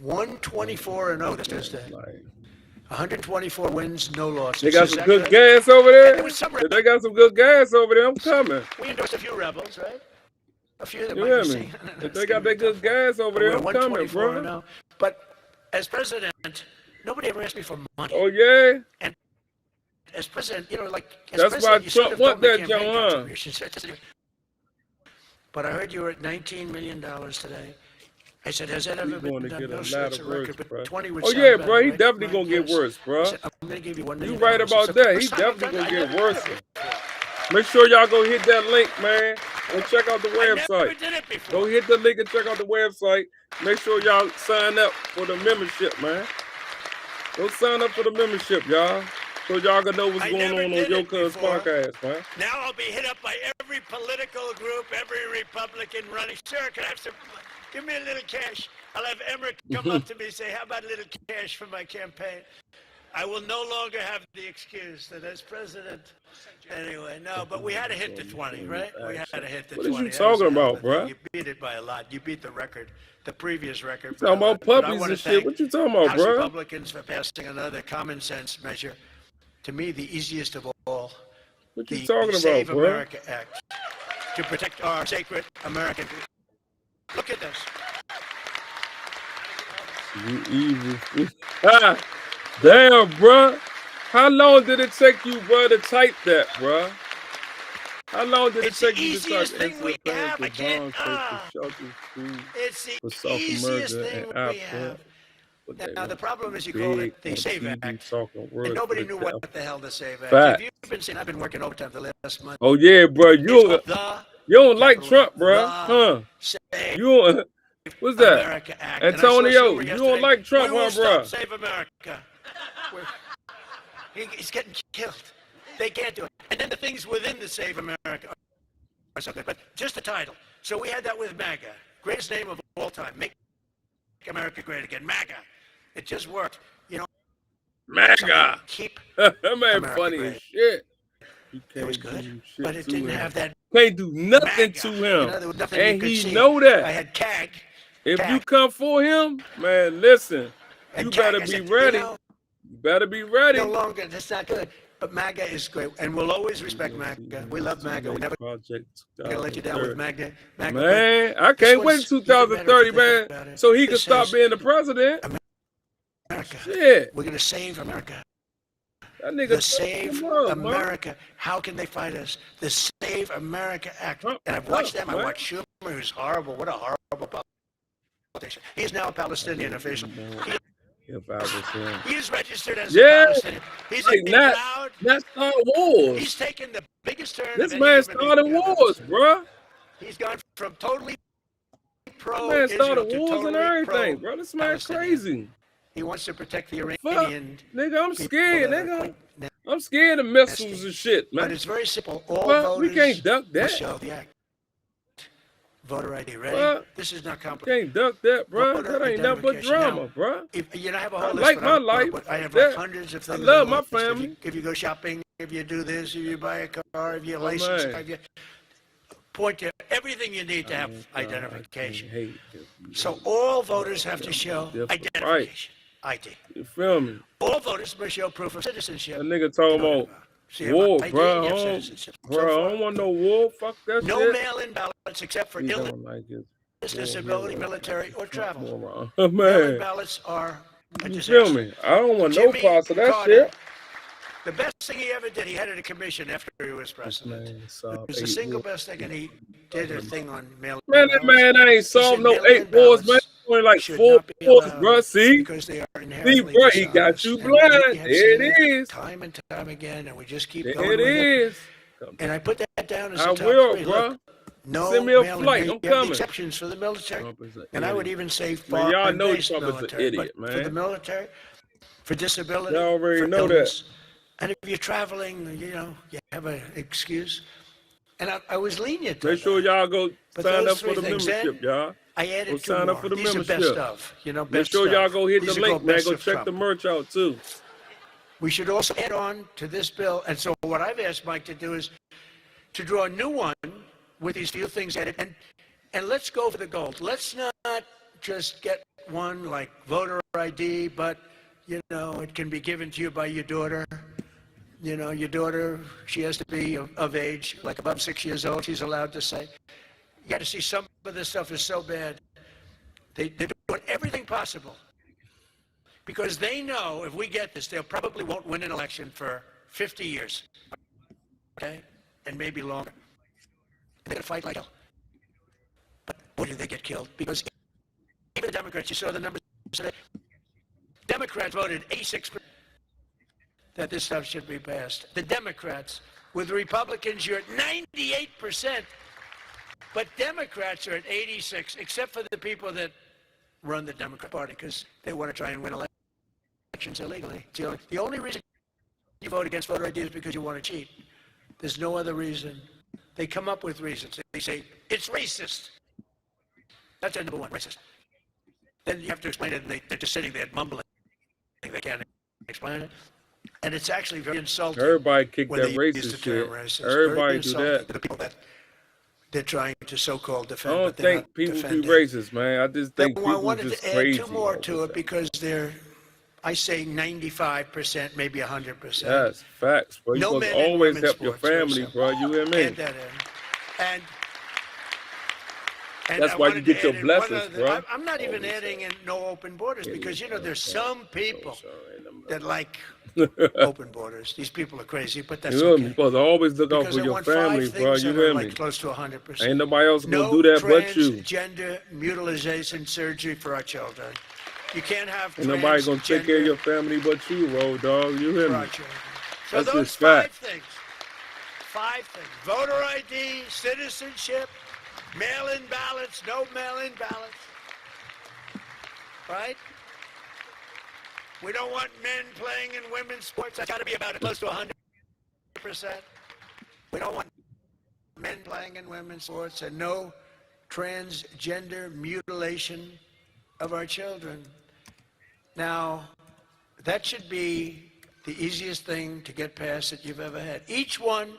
124-0 this Tuesday. Like, 124 wins, no losses. they got Is some that good gas over there. There was some If they got some good gas over there, I'm coming. We endorsed a few rebels, right? A few that You might hear be me? saying, If they got that good gas over but there, we're I'm coming, 124 bro. now. But as president, nobody ever asked me for money. Oh, yeah? And as president, you know, like as That's why president, you sort Trump of want don't make that, campaign John, huh? contributions. But I heard you were at $19 million today. I said, has that ever He's going been to done? get No, a sir, lot it's a of worse, record, bro. but 20 would Oh, sound yeah, better, bro. He right? definitely Right? going to get Yes. worse, I bro. said, I'm going to give you $1 You million. right It's about the that. He first time I've definitely done going that. to get I worse. never did it before. Make sure y'all go hit that link, man, and check out the I never website. did it before. Go hit the link and check out the website. Make sure y'all sign up for the membership, man. Go sign up for the membership, y'all, so y'all can know what's I going never on did Your it Cuz before. podcast, man. Now I'll be hit up by every political group, every Republican running. Sir, can I have some? Give me a little cash. I'll have Emmerich come up to me and say, how about a little cash for my campaign? I will no longer have the excuse that as president. Anyway, no, but we had to hit the 20, right? We had to hit the 20. What is you That was talking a hell of about, a bruh? thing. You beat it by a lot. You beat the record, the previous record. Talking by a about lot. But I puppies want and to shit. thank What you talking about, House bruh? Republicans for passing another common sense measure. To me, the easiest of all. What you The talking about, Save bruh? America Act to protect our sacred American. Look at this. You evil. Ah, damn, bruh. How long did it take you, bruh, to type that, bruh? How long did it It's the take you to type easiest thing we instant have. I payments can't. for bonds, for shelter, food It's for the South easiest America thing and we Africa? have. But they Now, the went problem is you call big it the on Save TV Act, talking words and nobody to knew the devil. what the hell the Save Act. Fact. If you've been seeing, I've been working overtime the last month. Oh yeah, bruh. It's called You don't like capital Trump, the bruh, huh? Save You don't, what's that? America Act. And I saw Antonio, Schumer you yesterday. don't like Trump, We will huh, stop bruh? Save America. He's getting killed. They can't do it. And then the things within the Save America are so good. But just the title. So we had that with MAGA. Greatest name of all time. Make America great again. MAGA. It just worked. You know, MAGA. keep That man America funny great. as shit. You It was can't good, do shit but it to didn't him. have that Can't do nothing MAGA. to You him. know, there was nothing you And could he see. know I that. had CAG. If you CAG. come for him, man, listen, And you CAG, better I be said, ready. You know, You better be ready. No longer. That's not good. But MAGA is great, and we'll always respect MAGA. We love MAGA. We're never gonna let you down with MAGA. Man, I can't wait 2030, man, so he can stop being the president. America. Shit. We're gonna save America. That nigga The Save America. How can they fight us? The Save America Act. And I've watched them. I watched Schumer, who's horrible. What a horrible politician. He's now a Palestinian official. He is registered as a Palestinian. He's proud. That's not wars. He's taken the biggest turn. This man started wars, bro. He's gone from totally pro. This man started Israel wars to totally and everything, bro. This man crazy. He wants to protect the Iranian. Fuck, nigga, I'm scared, nigga. I'm scared of missiles and shit, man. But it's very simple. All voters we can't duck that. Show the act. Voter ID, ready? This is not complicated. Can't duck that, bro. That ain't nothing but drama, bro. You know, I have a whole I list. like my life. I have like hundreds of things. I love my family. If you go shopping, if you do this, if you buy a car, if you license, if you point to everything you need to have identification. So all voters have to show identification. ID. You feel me? All voters must show proof of citizenship. That nigga talking about war, bro. I don't want no war. Fuck that shit. No mail-in ballots except for illness, disability, military, or travel. Mail-in ballots are a disaster. You feel me? I don't want no parts of that shit. The best thing he ever did, he headed a commission after he was president. It was the single best thing, and he did a thing on mail-in ballots. Man, I ain't solved no 8 wars, man. Only like 4 wars, bro. See? Because they are inherently bro, he got you blind. There it is. Time and time again, and we just keep there going. It is. And I put that down as a top will, 3. bro. Look, no send me a flight. I'm coming. Exceptions for the military, and I would even say for y'all know Trump is an idiot, man. For the military, for disability, y'all already for know illness, that. and if you're traveling, you know, you have an excuse. And I was lenient. Make sure y'all go sign up for the membership, y'all. I added go sign up for the These membership. Are best of, you know, Make sure y'all go hit the link, man. Go check the merch out too. We should also add on to this bill, and so what I've asked Mike to do is to draw a new one with these few things added, and let's go for the gold. Let's not just get one like voter ID, but you know, it can be given to you by your daughter. You know, your daughter, she has to be of age, like above 6 years old, she's allowed to say. You got to see some of this stuff is so bad. They're doing everything possible because they know if we get this, they probably won't win an election for 50 years, okay, and maybe longer. They're gonna fight like hell. But boy, did they get killed? Because even the Democrats, you saw the numbers today. Democrats voted 86% that this stuff should be passed. The Democrats, with Republicans, you're at 98%. But Democrats are at 86, except for the people that run the Democrat Party because they want to try and win elections illegally. The only reason you vote against voter ID is because you want to cheat. There's no other reason. They come up with reasons. They say, it's racist. That's number one, racist. Then you have to explain it, and they're just sitting there mumbling. They can't explain it. And it's actually very insulting. Everybody kick that racist shit. Everybody do that. The people that they're trying to so-called defend. I don't think people be racist, man. I just think people just crazy. I wanted to add 2 more to it because they're, I say 95%, maybe 100%. That's facts, bro. You supposed to always help your family, bro. You hear me? Add that in. And that's why you get your blessings, bro. I'm not even adding in no open borders because, you know, there's some people that like open borders. These people are crazy, but that's okay. You're supposed to always look out for your family, bro. You hear me? Close to 100%. Ain't nobody else gonna do that but you. No transgender mutilation surgery for our children. You can't have. Ain't nobody gonna take care of your family but you, road dog. You hear me? So that's those 5 things. 5 things: voter ID, citizenship, mail-in ballots, no mail-in ballots. Right? We don't want men playing in women's sports. That's got to be about close to 100%. We don't want men playing in women's sports, and no transgender mutilation of our children. Now, that should be the easiest thing to get past that you've ever had. Each one,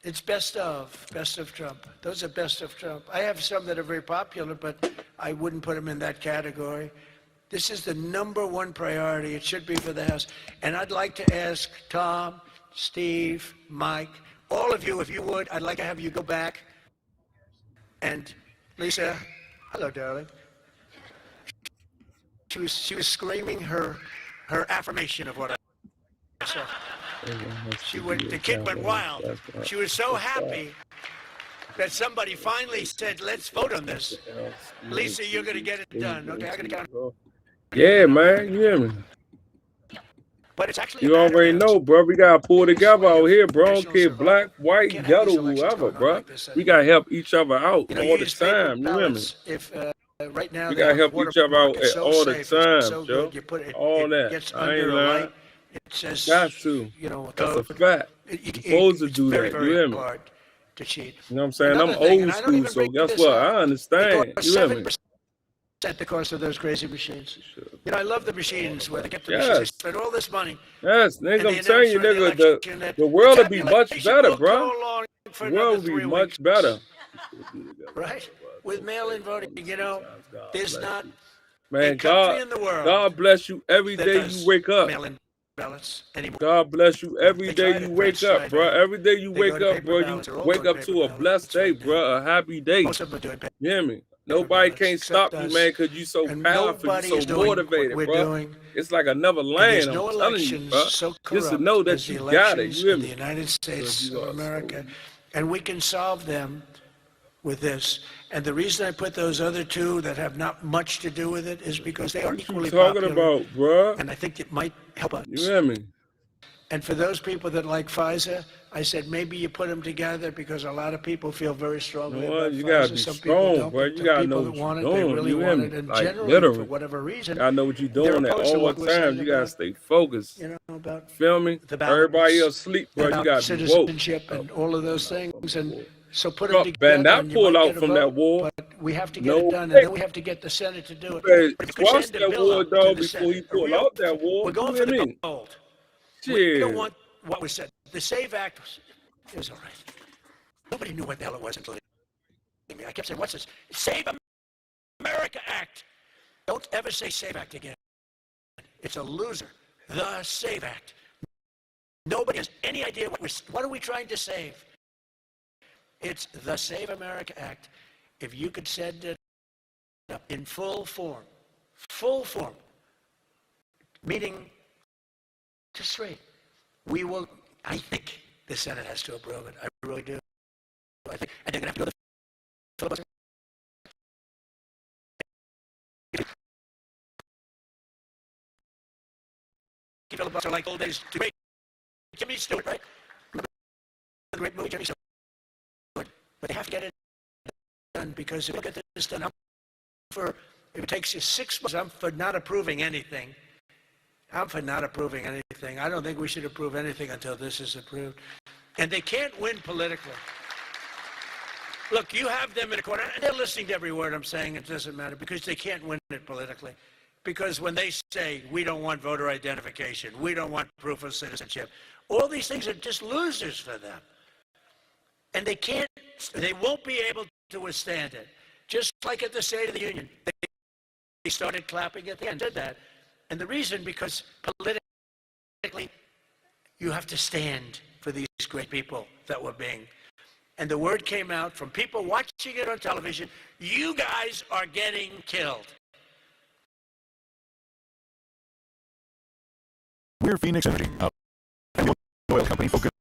it's best of Trump. Those are best of Trump. I have some that are very popular, but I wouldn't put them in that category. This is the #1 priority. It should be for the House. And I'd like to ask Tom, Steve, Mike, all of you, if you would, I'd like to have you go back. And Lisa, hello, darling. She was screaming her affirmation of what I said. The kid went wild. She was so happy that somebody finally said, let's vote on this. Lisa, you're going to get it done. Okay, I'm going to get on. Yeah, man, you hear me? But it's actually you already know, bro. We got to pull together out here, bro. Kid, black, white, ghetto, whoever, bro. We got to help each other out all the time. You hear me? If, right now we got to help each other out all the time, Joe. All that. I ain't lying. It says, got to. You know, that's a fact. You're supposed to do that. You hear me? To cheat. You know what I'm saying? I'm old school, so guess what? I understand. You hear me? At the cost of those crazy machines. You know, I love the machines where they get the machines, they spend all this money. Yes, nigga, I'm telling you, nigga, the world will be much better, bro. The world will be much better. Right? With mail-in voting, you know, there's not man, God bless you every day you wake up. God bless you every day you wake up, bro. Every day you wake up, bro, you wake up to a blessed day, bro, a happy day. You hear me? Nobody can't stop you, man, because you're so powerful, you're so motivated, bro. It's like another land, I'm telling you, bro. Just to know that you got it, you hear me? The United States of America, and we can solve them with this. And the reason I put those other two that have not much to do with it is because they are equally popular. What you talking about, bro? And I think it might help us. You hear me? And for those people that like FISA, I said maybe you put them together because a lot of people feel very strongly about FISA. You gotta be strong, bro. You gotta know what you're doing. They really want it, and generally, for whatever reason, I know what you're doing at all times. You gotta stay focused. You know, about feel me? Everybody else sleep, bro. You gotta be woke. Citizenship and all of those things, and so put them together. Not pull out from that war. But we have to get it done, and then we have to get the Senate to do it. Squash that war, dog, before he pull out that war. We're going for the gold. We don't want what was said. The SAVE Act was all right. Nobody knew what the hell it was until I kept saying, what's this? Save America Act. Don't ever say SAVE Act again. It's a loser. The SAVE Act. Nobody has any idea what are we trying to save. It's the Save America Act. If you could send it up in full form, meaning just straight, we will, I think the Senate has to approve it. I really do. I think, and they're going to have to go to the filibuster. Filibuster like old days. The great Jimmy Stewart, right? Remember the great movie Jimmy Stewart? But they have to get it done because if you get this done, if it takes you 6 months, I'm for not approving anything. I don't think we should approve anything until this is approved. And they can't win politically. Look, you have them in a corner, and they're listening to every word I'm saying. It doesn't matter because they can't win it politically. Because when they say, we don't want voter identification, we don't want proof of citizenship, all these things are just losers for them. And they won't be able to withstand it. Just like at the State of the Union. They started clapping at the end, did that. And the reason, because politically, you have to stand for these great people that were being. And the word came out from people watching it on television, you guys are getting killed. We're Phoenix Energy, an oil company focused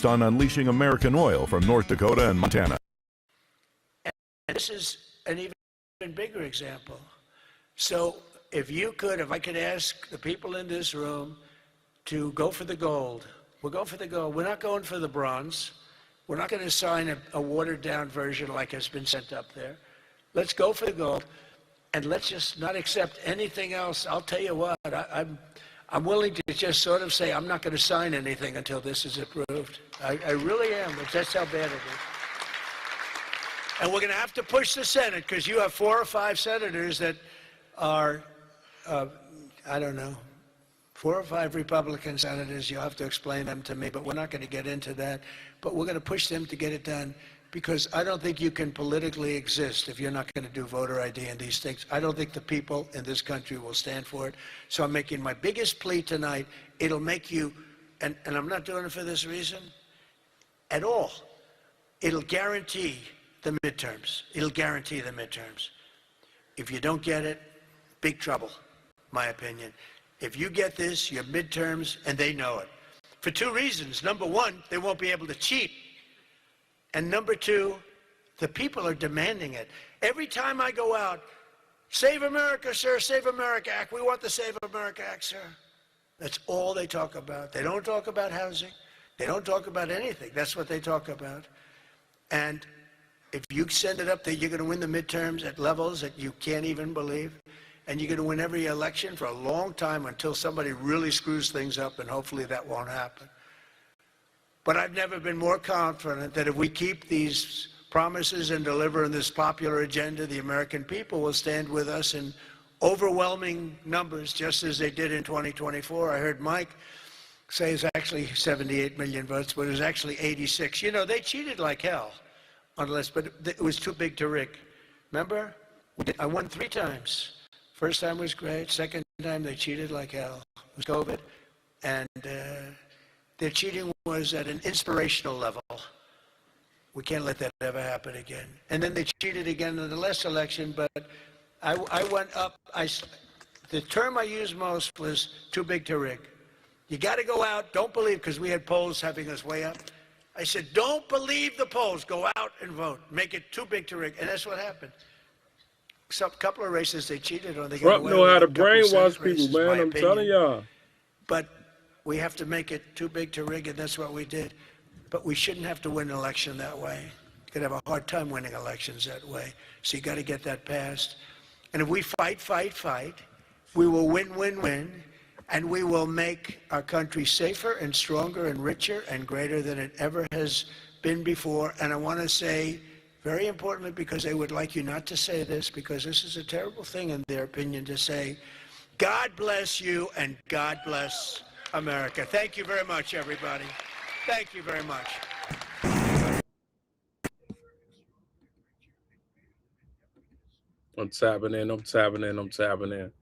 on unleashing American oil from North Dakota and Montana. And this is an even bigger example. So if I could ask the people in this room to go for the gold, we'll go for the gold. We're not going for the bronze. We're not going to sign a watered-down version like has been sent up there. Let's go for the gold, and let's just not accept anything else. I'll tell you what, I'm willing to just sort of say I'm not going to sign anything until this is approved. I really am. That's how bad it is. And we're going to have to push the Senate because you have 4 or 5 senators that are, I don't know, 4 or 5 Republican senators. You'll have to explain them to me, but we're not going to get into that. But we're going to push them to get it done because I don't think you can politically exist if you're not going to do voter ID and these things. I don't think the people in this country will stand for it. So I'm making my biggest plea tonight. It'll make you, and I'm not doing it for this reason at all. It'll guarantee the midterms. It'll guarantee the midterms. If you don't get it, big trouble, my opinion. If you get this, your midterms, and they know it. For two reasons. Number one, they won't be able to cheat. And number two, the people are demanding it. Every time I go out, Save America, sir, Save America Act. We want the Save America Act, sir. That's all they talk about. They don't talk about housing. They don't talk about anything. That's what they talk about. And if you send it up that you're going to win the midterms at levels that you can't even believe, and you're going to win every election for a long time until somebody really screws things up, and hopefully that won't happen. But I've never been more confident that if we keep these promises and deliver on this popular agenda, the American people will stand with us in overwhelming numbers, just as they did in 2024. I heard Mike say it's actually 78 million votes, but it was actually 86. You know, they cheated like hell on the list, but it was too big to rig. Remember? I won 3 times. First time was great. Second time they cheated like hell. It was COVID. And their cheating was at an inspirational level. We can't let that ever happen again. And then they cheated again in the last election, but I went up. The term I used most was too big to rig. You got to go out. Don't believe, because we had polls having us way up. I said, don't believe the polls. Go out and vote. Make it too big to rig. And that's what happened. Some couple of races they cheated on. They got Trump away know with how to a couple brainwash Senate races, people, man. my I'm opinion. telling y'all. But we have to make it too big to rig, and that's what we did. But we shouldn't have to win an election that way. You're going to have a hard time winning elections that way. So you got to get that passed. And if we fight, we will win, and we will make our country safer and stronger and richer and greater than it ever has been before. And I want to say, very importantly, because they would like you not to say this, because this is a terrible thing in their opinion to say, God bless you and God bless America. Thank you very much, everybody. Thank you very much. I'm tapping in.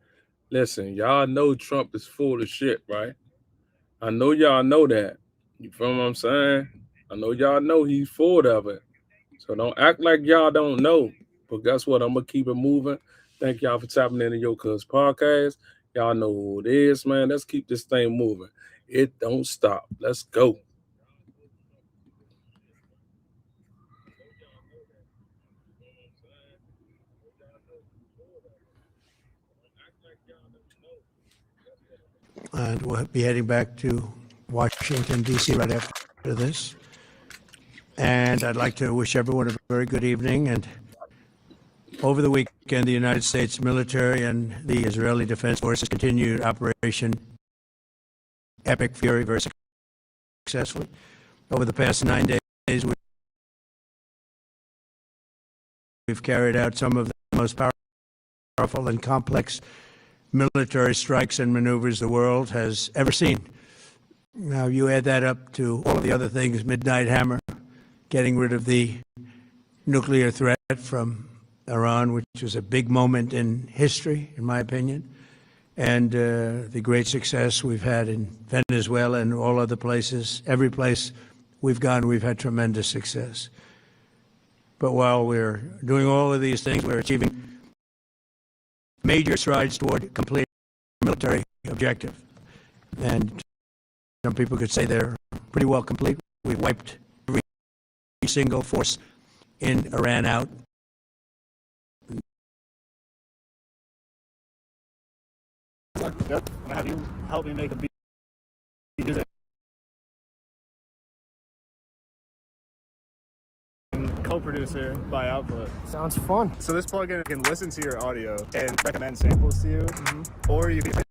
Listen, y'all know Trump is full of shit, right? I know y'all know that. You feel what I'm saying? I know y'all know he's full of it. So don't act like y'all don't know. But guess what? I'm going to keep it moving. Thank y'all for tapping into Yo Cuz podcast. Y'all know who it is, man. Let's keep this thing moving. It don't stop. Let's go. And we'll be heading back to Washington, D.C. right after this. And I'd like to wish everyone a very good evening. And over the weekend, the United States military and the Israeli Defense Forces continued Operation Epic Fury very successfully. Over the past 9 days, we've carried out some of the most powerful and complex military strikes and maneuvers the world has ever seen. Now, you add that up to all of the other things, Midnight Hammer, getting rid of the nuclear threat from Iran, which was a big moment in history, in my opinion, and the great success we've had in Venezuela and all other places. Every place we've gone, we've had tremendous success. But while we're doing all of these things, we're achieving major strides toward complete military objective. And some people could say they're pretty well complete. We've wiped every single force in Iran out. I'm gonna have you help me make a beat. Co-producer by output. Sounds fun. So this plugin can listen to your audio and recommend samples to you, or you can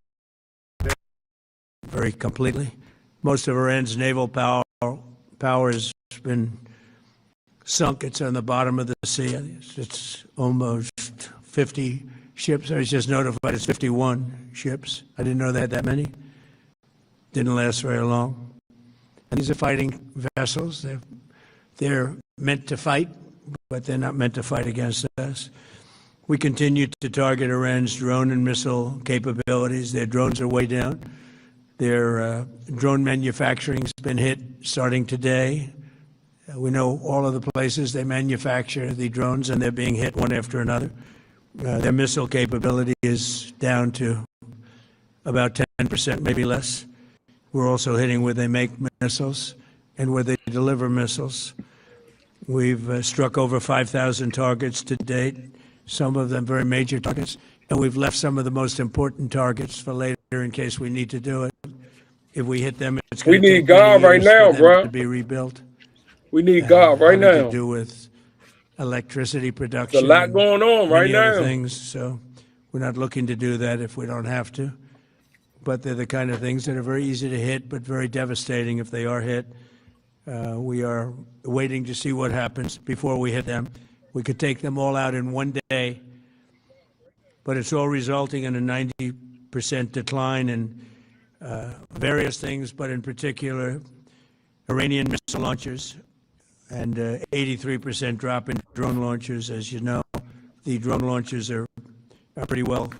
Very completely. Most of Iran's naval power has been sunk. It's on the bottom of the sea. It's almost 50 ships. I was just notified it's 51 ships. I didn't know they had that many. Didn't last very long. And these are fighting vessels. They're meant to fight, but they're not meant to fight against us. We continue to target Iran's drone and missile capabilities. Their drones are way down. Their drone manufacturing's been hit starting today. We know all of the places they manufacture the drones, and they're being hit one after another. Their missile capability is down to about 10%, maybe less. We're also hitting where they make missiles and where they deliver missiles. We've struck over 5,000 targets to date, some of them very major targets, and we've left some of the most important targets for later in case we need to do it. If we hit them, it's going to take God right now, bro. To be rebuilt. We need God right now. To do with electricity production. There's a lot going on right now. Things, so we're not looking to do that if we don't have to. But they're the kind of things that are very easy to hit, but very devastating if they are hit. We are waiting to see what happens before we hit them. We could take them all out in one day, but it's all resulting in a 90% decline in various things, but in particular, Iranian missile launchers, and 83% drop in drone launchers. As you know, the drone launchers are pretty well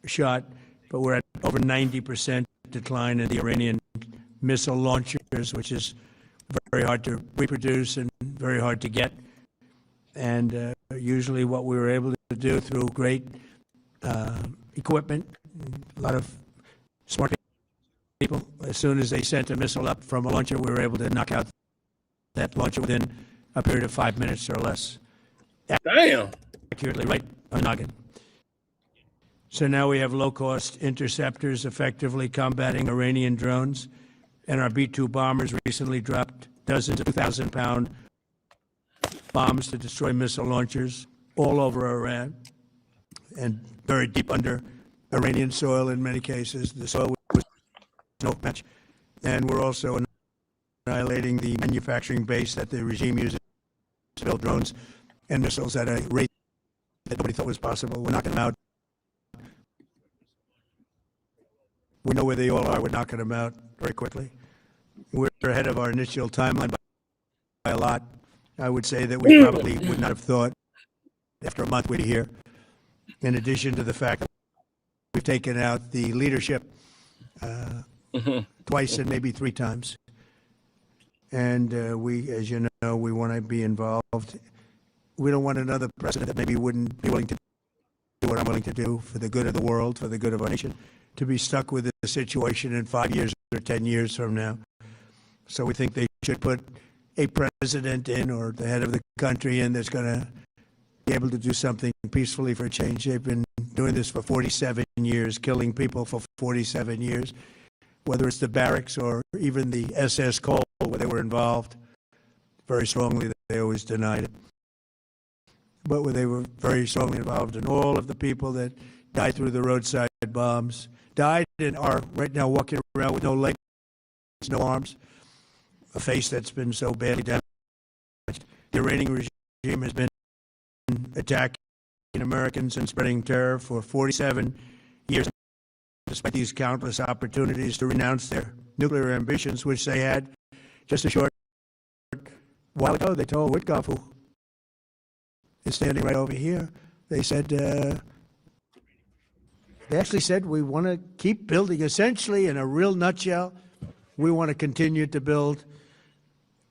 shot, but we're at over 90% decline in the Iranian missile launchers, which is very hard to reproduce and very hard to get. And usually what we were able to do through great equipment, a lot of smart people, as soon as they sent a missile up from a launcher, we were able to knock out that launcher within a period of 5 minutes or less. Damn. Accurately right on the noggin. So now we have low-cost interceptors effectively combating Iranian drones, and our B-2 bombers recently dropped dozens of 2,000-pound bombs to destroy missile launchers all over Iran and buried deep under Iranian soil in many cases. The soil was no match. And we're also annihilating the manufacturing base that the regime uses to build drones and missiles at a rate that nobody thought was possible. We're knocking them out. We know where they all are. We're knocking them out very quickly. We're ahead of our initial timeline by a lot. I would say that we probably would not have thought after a month we'd be here. In addition to the fact that we've taken out the leadership twice and maybe 3 times. And we, as you know, we want to be involved. We don't want another president that maybe wouldn't be willing to do what I'm willing to do for the good of the world, for the good of our nation, to be stuck with the situation in 5 years or 10 years from now. So we think they should put a president in, or the head of the country in, that's going to be able to do something peacefully for a change. They've been doing this for 47 years, killing people for 47 years, whether it's the barracks or even the SS Cole, where they were involved very strongly. They always denied it. But where they were very strongly involved, and all of the people that died through the roadside bombs died and are right now walking around with no legs, no arms, a face that's been so badly damaged. The Iranian regime has been attacking Americans and spreading terror for 47 years, despite these countless opportunities to renounce their nuclear ambitions, which they had just a short while ago. They told Witkoff, who is standing right over here, they said, they actually said, we want to keep building. Essentially, in a real nutshell, we want to continue to build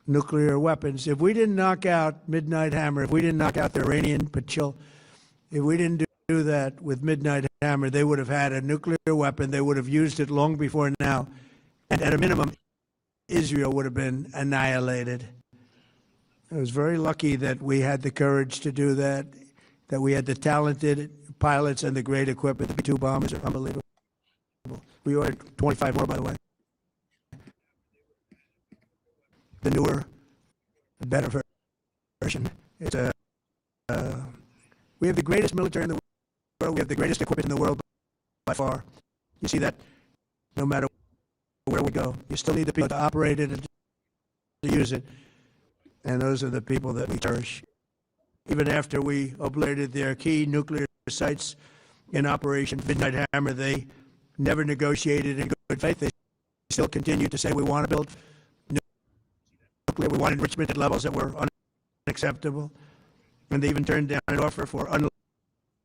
nuclear weapons. If we didn't knock out Midnight Hammer, if we didn't knock out the Iranian Pachil, if we didn't do that with Midnight Hammer, they would have had a nuclear weapon. They would have used it long before now. And at a minimum, Israel would have been annihilated. I was very lucky that we had the courage to do that, that we had the talented pilots and the great equipment. The B-2 bombers are unbelievable. We ordered 25 more, by the way. The newer, better version. It's we have the greatest military in the world. We have the greatest equipment in the world by far. You see that no matter where we go. You still need the people to operate it and to use it. And those are the people that we cherish. Even after we obliterated their key nuclear sites in Operation Midnight Hammer, they never negotiated in good faith. They still continued to say, we want to build nuclear, we want enrichment at levels that were unacceptable. And they even turned down an offer for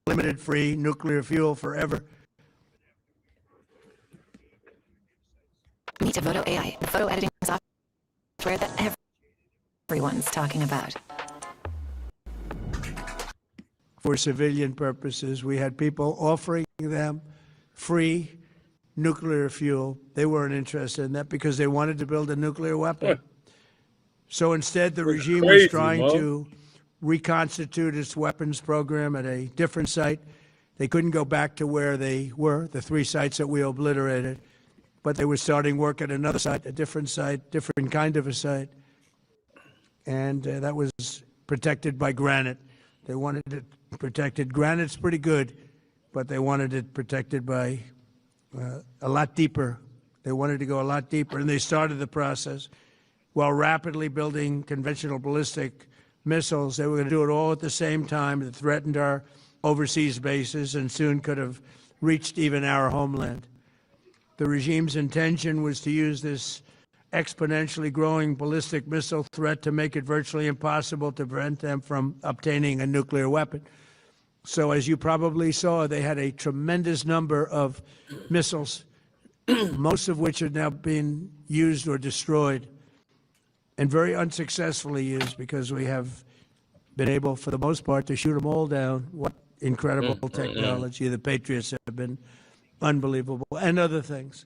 unlimited free nuclear fuel forever. Meet Devoto AI, the photo editing software that everyone's talking about. For civilian purposes, we had people offering them free nuclear fuel. They weren't interested in that because they wanted to build a nuclear weapon. So instead, the regime was trying to reconstitute its weapons program at a different site. They couldn't go back to where they were, the 3 sites that we obliterated, but they were starting work at another site, a different site, different kind of a site. And that was protected by granite. They wanted it protected. Granite's pretty good, but they wanted it protected by a lot deeper. They wanted to go a lot deeper, and they started the process while rapidly building conventional ballistic missiles. They were going to do it all at the same time. It threatened our overseas bases and soon could have reached even our homeland. The regime's intention was to use this exponentially growing ballistic missile threat to make it virtually impossible to prevent them from obtaining a nuclear weapon. So as you probably saw, they had a tremendous number of missiles, most of which have now been used or destroyed, and very unsuccessfully used because we have been able, for the most part, to shoot them all down. What incredible technology. The Patriots have been unbelievable, and other things.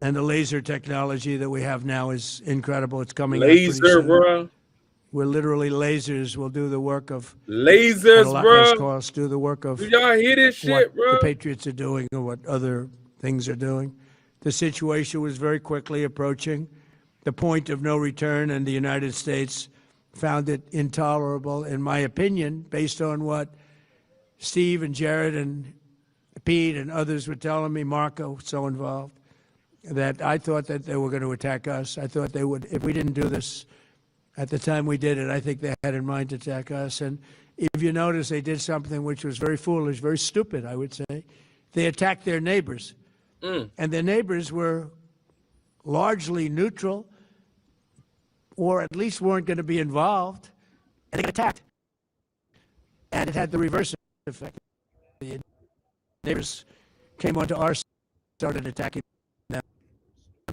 And the laser technology that we have now is incredible. It's coming Laser, bro. We're literally lasers. Will do the work of lasers, at a lot bro. less cost. Do the work of do y'all hear this shit, what bro? the Patriots are doing or what other things are doing. The situation was very quickly approaching the point of no return, and the United States found it intolerable, in my opinion, based on what Steve and Jared and Pete and others were telling me, Marco, so involved, that I thought that they were going to attack us. I thought they would, if we didn't do this at the time we did it, I think they had in mind to attack us. And if you notice, they did something which was very foolish, very stupid, I would say. They attacked their neighbors. And their neighbors were largely neutral, or at least weren't going to be involved, and they got attacked. And it had the reverse effect. The neighbors came onto our side, started attacking them,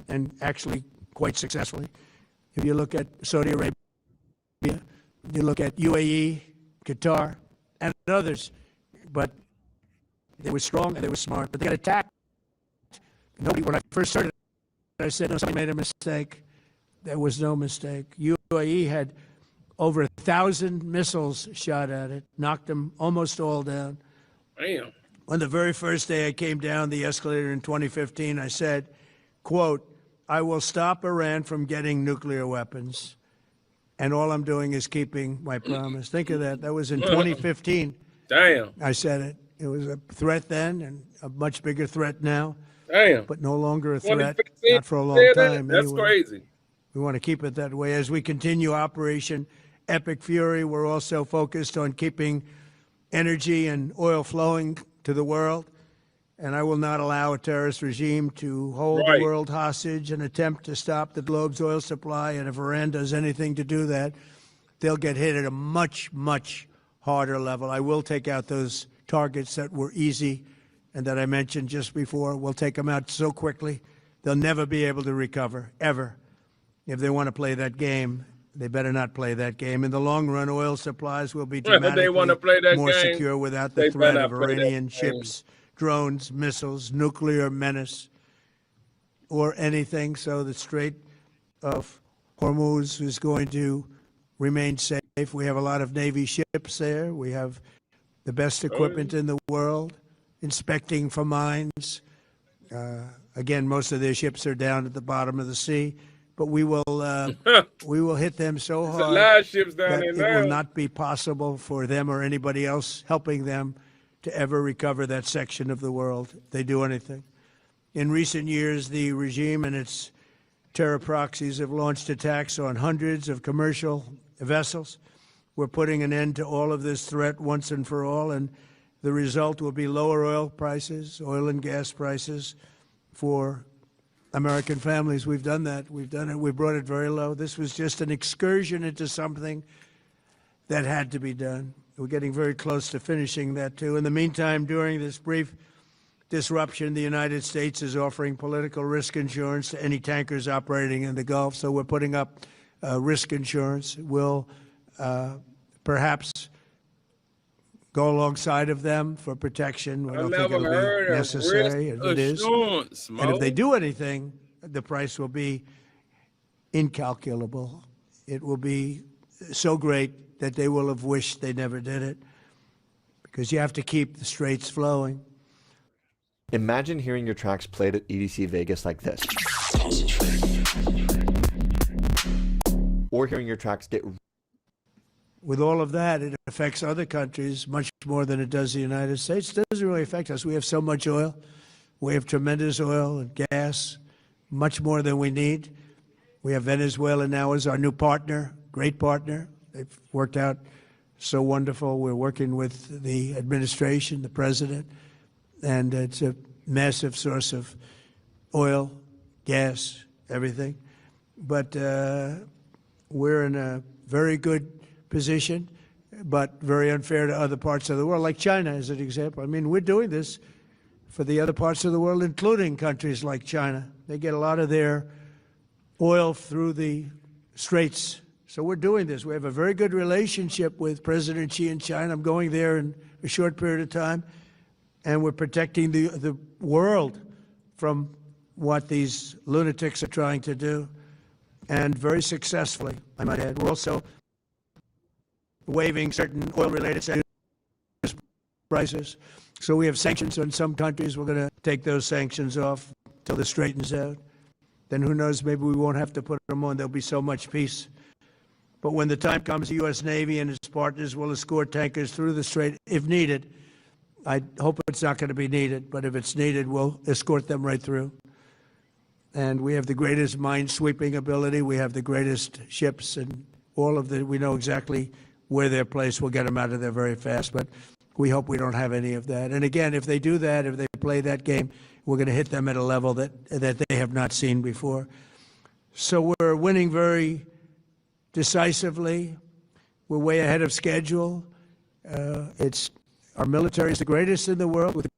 and actually quite successfully. If you look at Saudi Arabia, you look at UAE, Qatar, and others, but they were strong and they were smart, but they got attacked. Nobody, when I first started, I said, no, somebody made a mistake. There was no mistake. UAE had over 1,000 missiles shot at it, knocked them almost all down. Damn. On the very first day I came down the escalator in 2015, I said, quote, I will stop Iran from getting nuclear weapons, and all I'm doing is keeping my promise. Think of that. That was in 2015. Damn. I said it. It was a threat then and a much bigger threat now. Damn. But no longer a threat, 2015, not for a long time. That's anyway. crazy. We want to keep it that way. As we continue Operation Epic Fury, we're also focused on keeping energy and oil flowing to the world. And I will not allow a terrorist regime to hold the world hostage and attempt to stop the globe's oil supply. And if Iran does anything to do that, they'll get hit at a much, much harder level. I will take out those targets that were easy and that I mentioned just before. We'll take them out so quickly, they'll never be able to recover, ever. If they want to play that game, they better not play that game. In the long run, oil supplies will be dramatically more secure without the threat of Iranian ships, drones, missiles, nuclear menace, or anything. So the Strait of Hormuz is going to remain safe. We have a lot of Navy ships there. We have the best equipment in the world, inspecting for mines. Again, most of their ships are down at the bottom of the sea. But we will hit them so hard that it will not be possible for them or anybody else helping them to ever recover that section of the world if they do anything. In recent years, the regime and its terror proxies have launched attacks on hundreds of commercial vessels. We're putting an end to all of this threat once and for all, and the result will be lower oil prices, oil and gas prices for American families. We've done that. We've done it. We brought it very low. This was just an excursion into something that had to be done. We're getting very close to finishing that, too. In the meantime, during this brief disruption, the United States is offering political risk insurance to any tankers operating in the Gulf. So we're putting up risk insurance. We'll perhaps go alongside of them for protection. We don't think it'll be necessary. And it is. And if they do anything, the price will be incalculable. It will be so great that they will have wished they never did it, because you have to keep the straits flowing. Imagine hearing your tracks played at EDC Vegas like this. Or hearing your tracks get... With all of that, it affects other countries much more than it does the United States. It doesn't really affect us. We have so much oil. We have tremendous oil and gas, much more than we need. We have Venezuela now as our new partner, great partner. They've worked out so wonderful. We're working with the administration, the president, and it's a massive source of oil, gas, everything. But we're in a very good position, but very unfair to other parts of the world, like China as an example. I mean, we're doing this for the other parts of the world, including countries like China. They get a lot of their oil through the straits. So we're doing this. We have a very good relationship with President Xi in China. I'm going there in a short period of time, and we're protecting the world from what these lunatics are trying to do, and very successfully, I might add. We're also waiving certain oil-related prices. So we have sanctions on some countries. We're going to take those sanctions off until this straightens out. Then who knows, maybe we won't have to put them on. There'll be so much peace. But when the time comes, the U.S. Navy and its partners will escort tankers through the strait if needed. I hope it's not going to be needed, but if it's needed, we'll escort them right through. And we have the greatest mine-sweeping ability. We have the greatest ships, and all of the, we know exactly where they're placed. We'll get them out of there very fast, but we hope we don't have any of that. And again, if they do that, if they play that game, we're going to hit them at a level that they have not seen before. So we're winning very decisively. We're way ahead of schedule. Our military is the greatest in the world, with the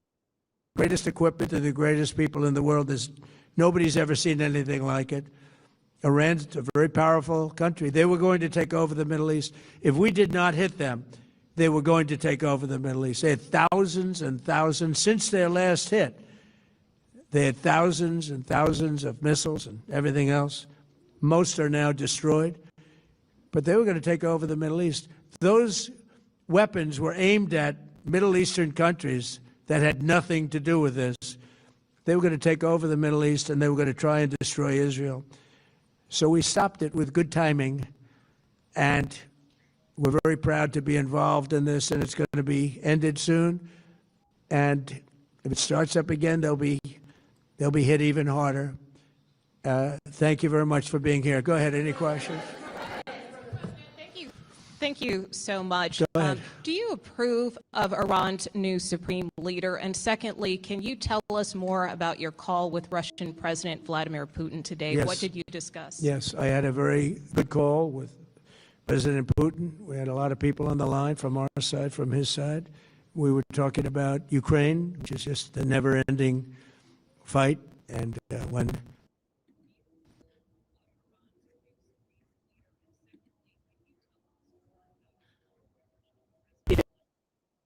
greatest equipment and the greatest people in the world. Nobody's ever seen anything like it. Iran's a very powerful country. They were going to take over the Middle East. If we did not hit them, they were going to take over the Middle East. They had thousands and thousands. Since their last hit, they had thousands and thousands of missiles and everything else. Most are now destroyed. But they were going to take over the Middle East. Those weapons were aimed at Middle Eastern countries that had nothing to do with this. They were going to take over the Middle East, and they were going to try and destroy Israel. So we stopped it with good timing, and we're very proud to be involved in this, and it's going to be ended soon. And if it starts up again, they'll be hit even harder. Thank you very much for being here. Go ahead. Any questions? Thank you so much. Go ahead. Do you approve of Iran's new supreme leader? And secondly, can you tell us more about your call with Russian President Vladimir Putin today? Yes. What did you discuss? Yes, I had a very good call with President Putin. We had a lot of people on the line from our side, from his side. We were talking about Ukraine, which is just a never-ending fight. And when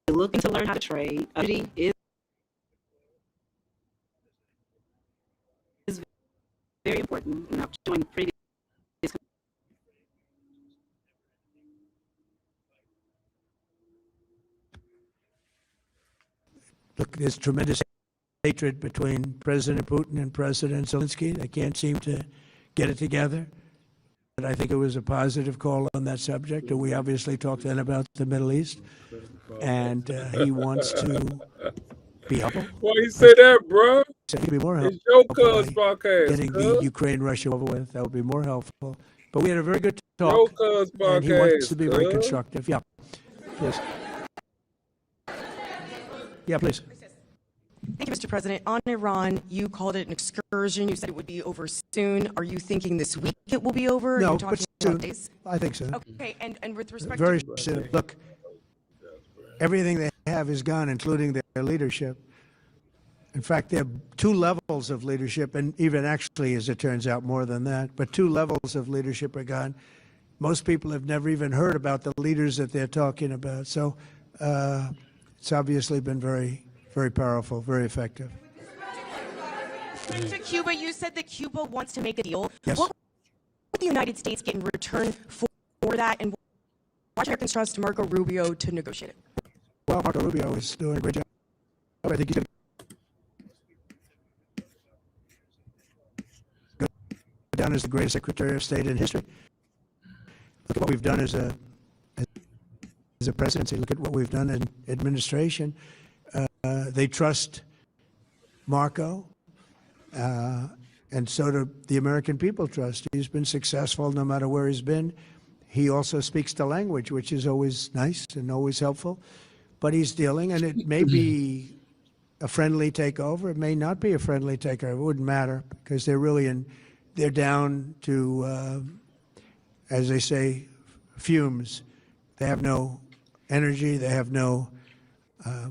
looking to learn how to trade, is very important. And I've joined previous. Look, there's tremendous hatred between President Putin and President Zelensky. They can't seem to get it together. But I think it was a positive call on that subject. And we obviously talked then about the Middle East. And he wants to be helpful. Why you say that, bro? So he'd be more helpful. It's your cuz podcast. Getting the Ukraine-Russia over with, that would be more helpful. But we had a very good Your talk. cuz And he wants podcast. to be very constructive. Yeah. Please. Yeah, please. Thank you, Mr. President. On Iran, you called it an excursion. You said it would be over soon. Are you thinking this week it will be over? Are No, you but talking soon. about days? I think so. Okay, and with respect Very to soon. Look, everything they have is gone, including their leadership. In fact, there are two levels of leadership, and even actually, as it turns out, more than that. But two levels of leadership are gone. Most people have never even heard about the leaders that they're talking about. So it's obviously been very, very powerful, very effective. to Cuba, you said that Cuba wants to make a deal. Yes. What would the United States get in return for that, and why should Americans trust Marco Rubio to negotiate it? Well, Marco Rubio is doing a great job. I think he's going to go down as the greatest Secretary of State in history. Look at what we've done as a presidency. Look at what we've done in administration. They trust Marco, and so do the American people trust. He's been successful no matter where he's been. He also speaks the language, which is always nice and always helpful. But he's dealing, and it may be a friendly takeover. It may not be a friendly takeover. It wouldn't matter because they're down to, as they say, fumes. They have no energy. They have no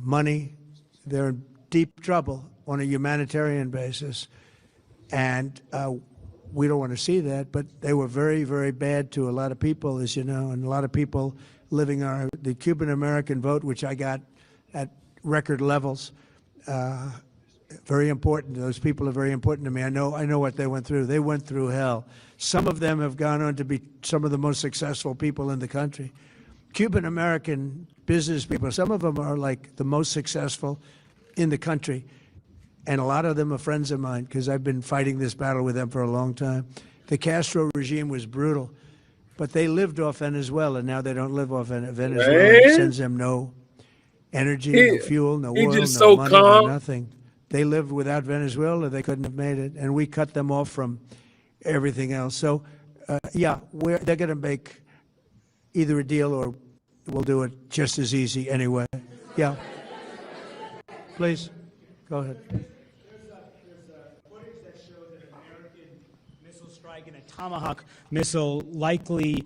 money. They're in deep trouble on a humanitarian basis, and we don't want to see that. But they were very, very bad to a lot of people, as you know, and a lot of people living the Cuban-American vote, which I got at record levels. Very important. Those people are very important to me. I know what they went through. They went through hell. Some of them have gone on to be some of the most successful people in the country. Cuban-American business people, some of them are like the most successful in the country. And a lot of them are friends of mine because I've been fighting this battle with them for a long time. The Castro regime was brutal, but they lived off Venezuela, and now they don't live off Venezuela. It sends them no energy, no fuel, no oil, just no so money, calm. no nothing. They lived without Venezuela. They couldn't have made it, and we cut them off from everything else. So, yeah, they're going to make either a deal or we'll do it just as easy anyway. Yeah. Please, go ahead. There's footage that shows that an American missile strike and a Tomahawk missile likely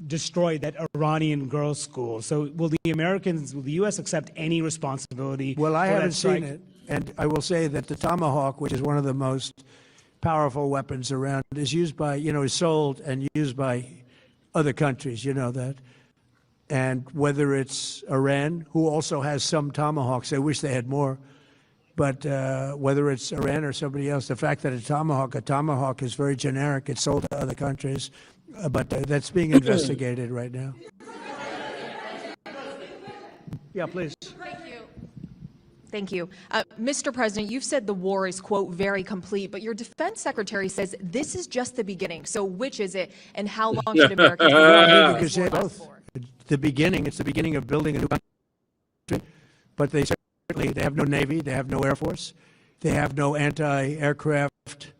destroyed that Iranian girls' school. So will the U.S. accept any responsibility? Well, I for haven't that strike? seen it, and I will say that the Tomahawk, which is one of the most powerful weapons around, is used by, is sold and used by other countries, you know that. And whether it's Iran, who also has some Tomahawks, I wish they had more, but whether it's Iran or somebody else, the fact that a Tomahawk is very generic. It's sold to other countries, but that's being investigated right now. Yeah, please. Thank you. Mr. President, you've said the war is, quote, very complete, but your defense secretary says this is just the beginning. So which is it, and how long should Americans Well, be you could say both. It's the beginning of building a new country, but they have no Navy, they have no Air Force, they have no anti-aircraft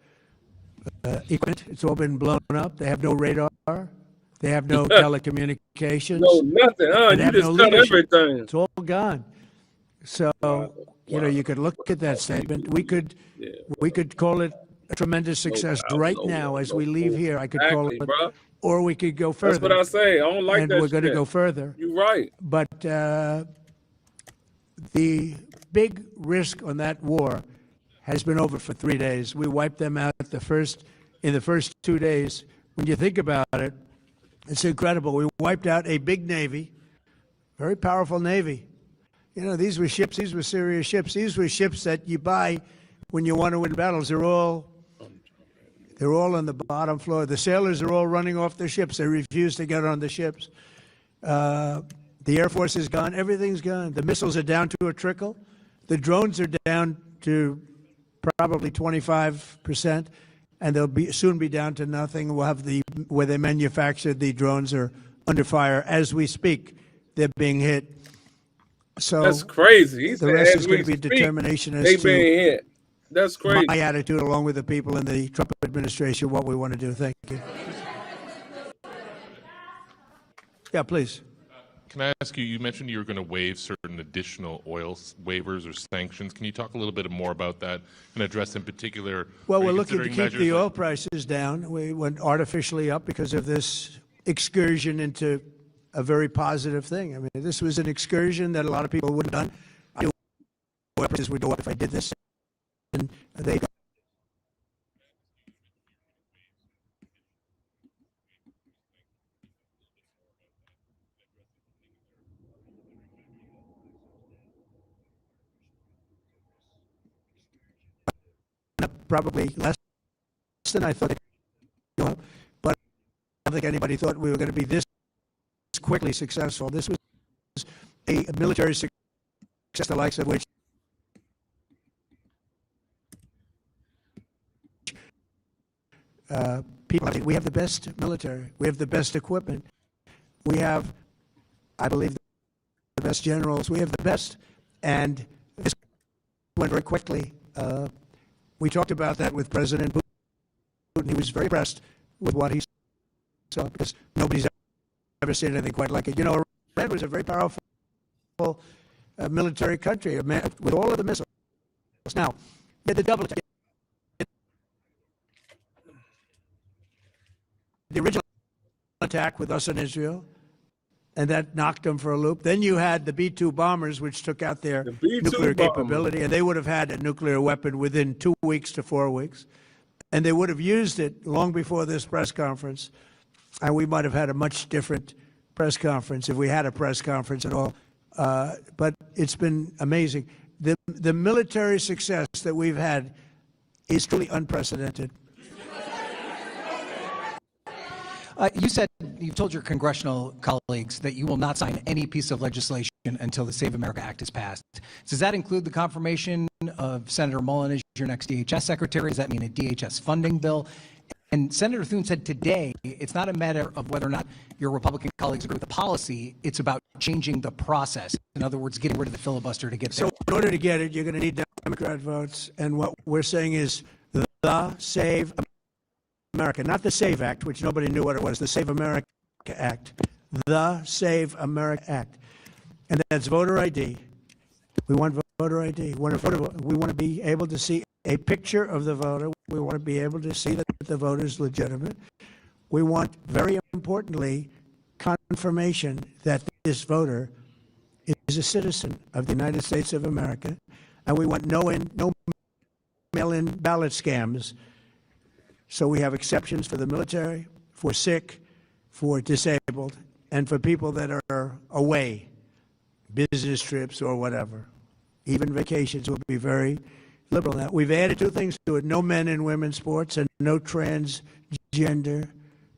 equipment. It's all been blown up. They have no radar. They have no telecommunications. No, nothing, huh? They You have just no cut leadership. everything. It's all gone. So, you could look at that statement. We could call it a tremendous success right now as we leave here. I could call it, bro. or we could go further. That's what I say. I don't like and that we're going to shit. go further. You're right. But the big risk on that war has been over for 3 days. We wiped them out in the first 2 days. When you think about it, it's incredible. We wiped out a big Navy, very powerful Navy. These were ships. These were serious ships. These were ships that you buy when you want to win battles. They're all on the bottom floor. The sailors are all running off their ships. They refuse to get on the ships. The Air Force is gone. Everything's gone. The missiles are down to a trickle. The drones are down to probably 25%, and they'll soon be down to nothing. We'll have where they manufactured the drones are under fire as we speak. They're being hit. So that's crazy. The rest is going to be determination as they to being hit. That's crazy. My attitude, along with the people in the Trump administration, what we want to do. Thank you. Yeah, please. Can I ask you, you mentioned you were going to waive certain additional oil waivers or sanctions. Can you talk a little bit more about that and address in particular? Well, we're looking to keep the oil prices down. We went artificially up because of this excursion into a very positive thing. I mean, this was an excursion that a lot of people wouldn't have done. I knew oil prices would go up if I did this. And they probably less than I thought, but I don't think anybody thought we were going to be this quickly successful. This was a military success, the likes of which we have the best military. We have the best equipment. We have, I believe, the best generals. We have the best, and this went very quickly. We talked about that with President Putin. He was very impressed with what he saw because nobody's ever seen anything quite like it. You know, Iran was a very powerful military country with all of the missiles. Now, you had the double attack. The original attack with us in Israel, and that knocked them for a loop. Then you had the B-2 bombers, which took out their nuclear capability, and they would have had a nuclear weapon within 2 weeks to 4 weeks. And they would have used it long before this press conference, and we might have had a much different press conference if we had a press conference at all. But it's been amazing. The military success that we've had is truly unprecedented. You've told your congressional colleagues that you will not sign any piece of legislation until the Save America Act is passed. Does that include the confirmation of Senator Mullen as your next DHS secretary? Does that mean a DHS funding bill? And Senator Thune said today it's not a matter of whether or not your Republican colleagues agree with the policy, it's about changing the process. In other words, getting rid of the filibuster to get there. So in order to get it, you're going to need Democrat votes. And what we're saying is the Save America, not the SAVE Act, which nobody knew what it was, the Save America Act, the Save America Act. And that's voter ID. We want voter ID. We want to be able to see a picture of the voter. We want to be able to see that the voter is legitimate. We want, very importantly, confirmation that this voter is a citizen of the United States of America. And we want no mail-in ballot scams. So we have exceptions for the military, for sick, for disabled, and for people that are away, business trips or whatever. Even vacations will be very liberal now. We've added 2 things to it: no men and women's sports and no transgender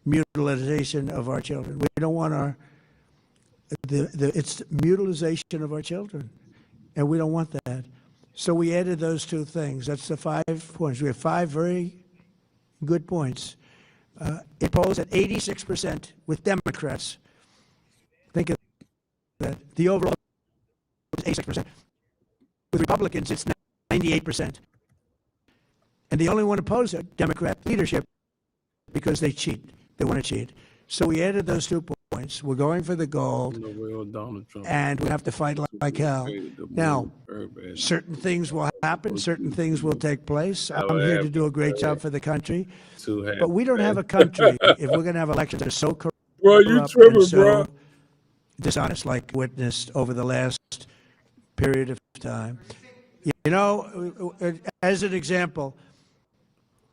mutilization of our children. We don't want it's mutilization of our children, and we don't want that. So we added those 2 things. That's the 5 points. We have 5 very good points. It polls at 86% with Democrats. Think of that. The overall is 86%. With Republicans, it's 98%. And the only one opposed are Democrat leadership because they cheat. They want to cheat. So we added those 2 points. We're going for the gold, and we have to fight like hell. Now, certain things will happen. Certain things will take place. I'm here to do a great job for the country. But we don't have a country if we're going to have elections that are so corrupt and so dishonest, like witnessed over the last period of time. You know, as an example,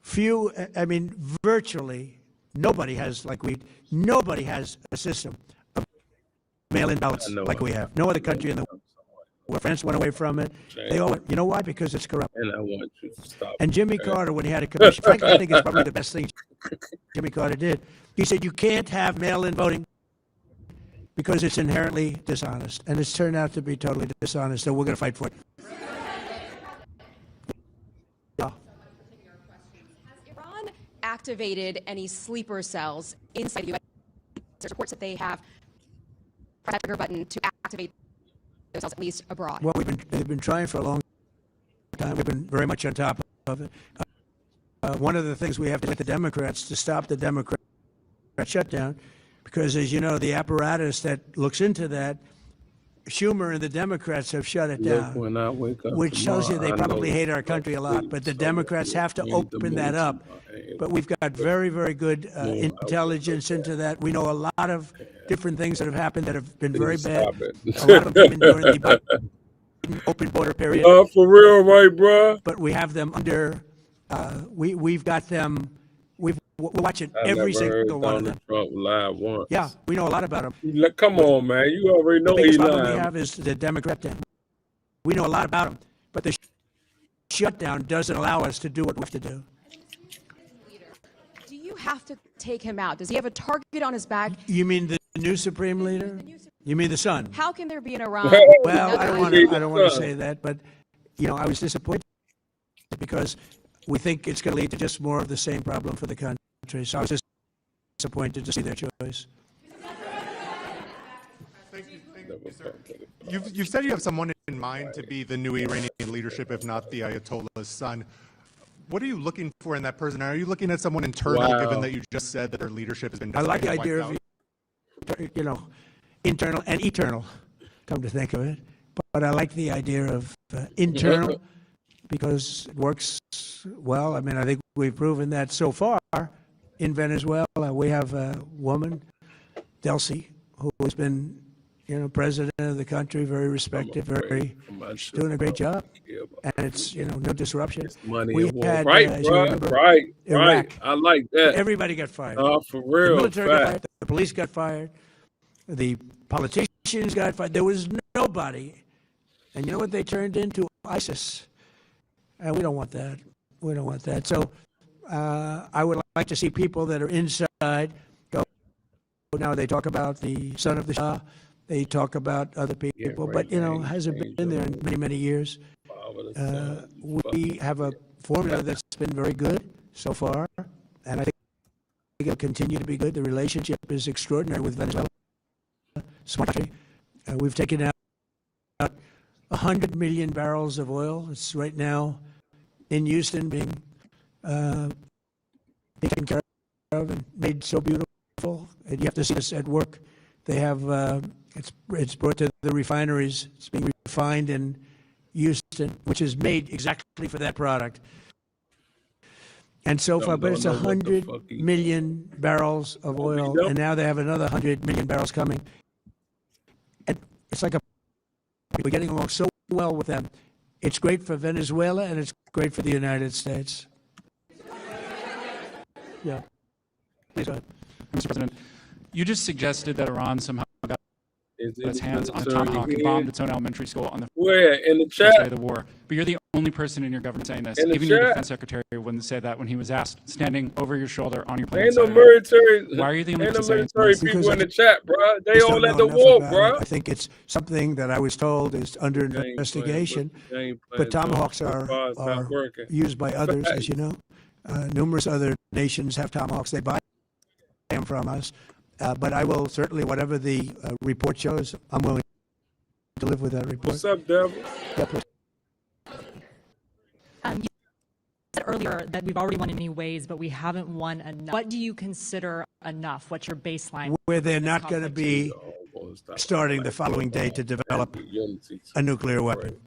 virtually nobody has, nobody has a system of mail-in ballots like we have. No other country in the world. France went away from it. They all went. You know why? Because it's corrupt. And I want you to stop. And Jimmy Carter, when he had a commission, frankly, I think it's probably the best thing Jimmy Carter did. He said, you can't have mail-in voting because it's inherently dishonest. And it's turned out to be totally dishonest, so we're going to fight for it. Activated any sleeper cells inside the U.S. There's reports that they have pressed that trigger button to activate those cells, at least abroad. Well, they've been trying for a long time. We've been very much on top of it. One of the things we have to get the Democrats to stop the Democrat shutdown, because, as you know, the apparatus that looks into that, Schumer and the Democrats have shut it Look, down, when I wake up which shows you tomorrow, they I probably know hate our country a lot. But the Democrats have to open that up. But we've got very, very good intelligence into that. We know a lot of different things that have happened that have been very bad. Stop it. A lot of them have been during the Biden open border period. For real, right, bro? But we have them under. We've got them. We're watching every single one of them. Trump live once. Yeah, we know a lot about them. Come on, man. You already know The he biggest problem we lying. have is the Democrat thing. We know a lot about them, but the shutdown doesn't allow us to do what we have to do. Do you have to take him out? Does he have a target on his back? You mean the new supreme leader? You mean the son? How can there be an Iran? Well, I don't want to say that, but I was disappointed because we think it's going to lead to just more of the same problem for the country. So I was just disappointed to see their choice. You've said you have someone in mind to be the new Iranian leadership, if not the Ayatollah's son. What are you looking for in that person? Are you looking at someone internal, given that you just said that their leadership has been I like the wiped idea out? of, internal and eternal, come to think of it. But I like the idea of internal because it works well. I mean, I think we've proven that so far in Venezuela. We have a woman, Delcy, who has been, president of the country, very respected, she's doing a great job, and it's, no disruption. Money had, right, bro, right. I like that. Everybody got fired. For real. The military got fired, the police got fired, the politicians got fired. There was nobody. And you know what they turned into? ISIS. And we don't want that. We don't want that. So I would like to see people that are inside go. Now they talk about the son of the Shah. They talk about other people, but hasn't been there in many, many years. We have a formula that's been very good so far, and I think it'll continue to be good. The relationship is extraordinary with Venezuela. Smart country. We've taken out 100 million barrels of oil. It's right now in Houston being taken care of and made so beautiful. And you have to see this at work. They have it's brought to the refineries. It's being refined in Houston, which is made exactly for that product. And so far, but it's 100 million barrels of oil, and now they have another 100 million barrels coming. And it's like we're getting along so well with them. It's great for Venezuela, and it's great for the United States. Yeah. Please go ahead. Mr. President, you just suggested that Iran somehow got its hands on a Tomahawk and bombed its own elementary school on the in the first chat day of the war. But you're the only person in your government saying this. In the Even your chat. defense secretary wouldn't say that when he was asked, standing over your shoulder on your plane. Ain't no Saturday. military. Why are you the only Ain't no person saying military this? people in the chat, bro. They all at the war, bro. I think it's something that I was told is under investigation. But Tomahawks are used by others, as you know. Numerous other nations have Tomahawks. They buy them from us. But I will certainly, whatever the report shows, I'm willing to live with that report. What's up, Devil? Yeah, please. You said earlier that we've already won in many ways, but we haven't won enough. What do you consider enough? What's your baseline? Where they're not going to be starting the following day to develop a nuclear weapon.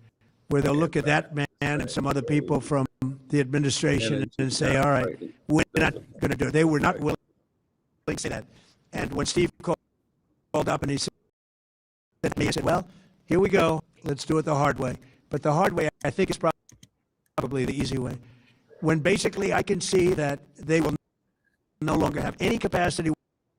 Where they'll look at that man and some other people from the administration and say, all right, we're not going to do it. They were not willing to say that. And when Steve called up and he said to me, I said, well, here we go. Let's do it the hard way. But the hard way, I think, is probably the easy way. When basically I can see that they will no longer have any capacity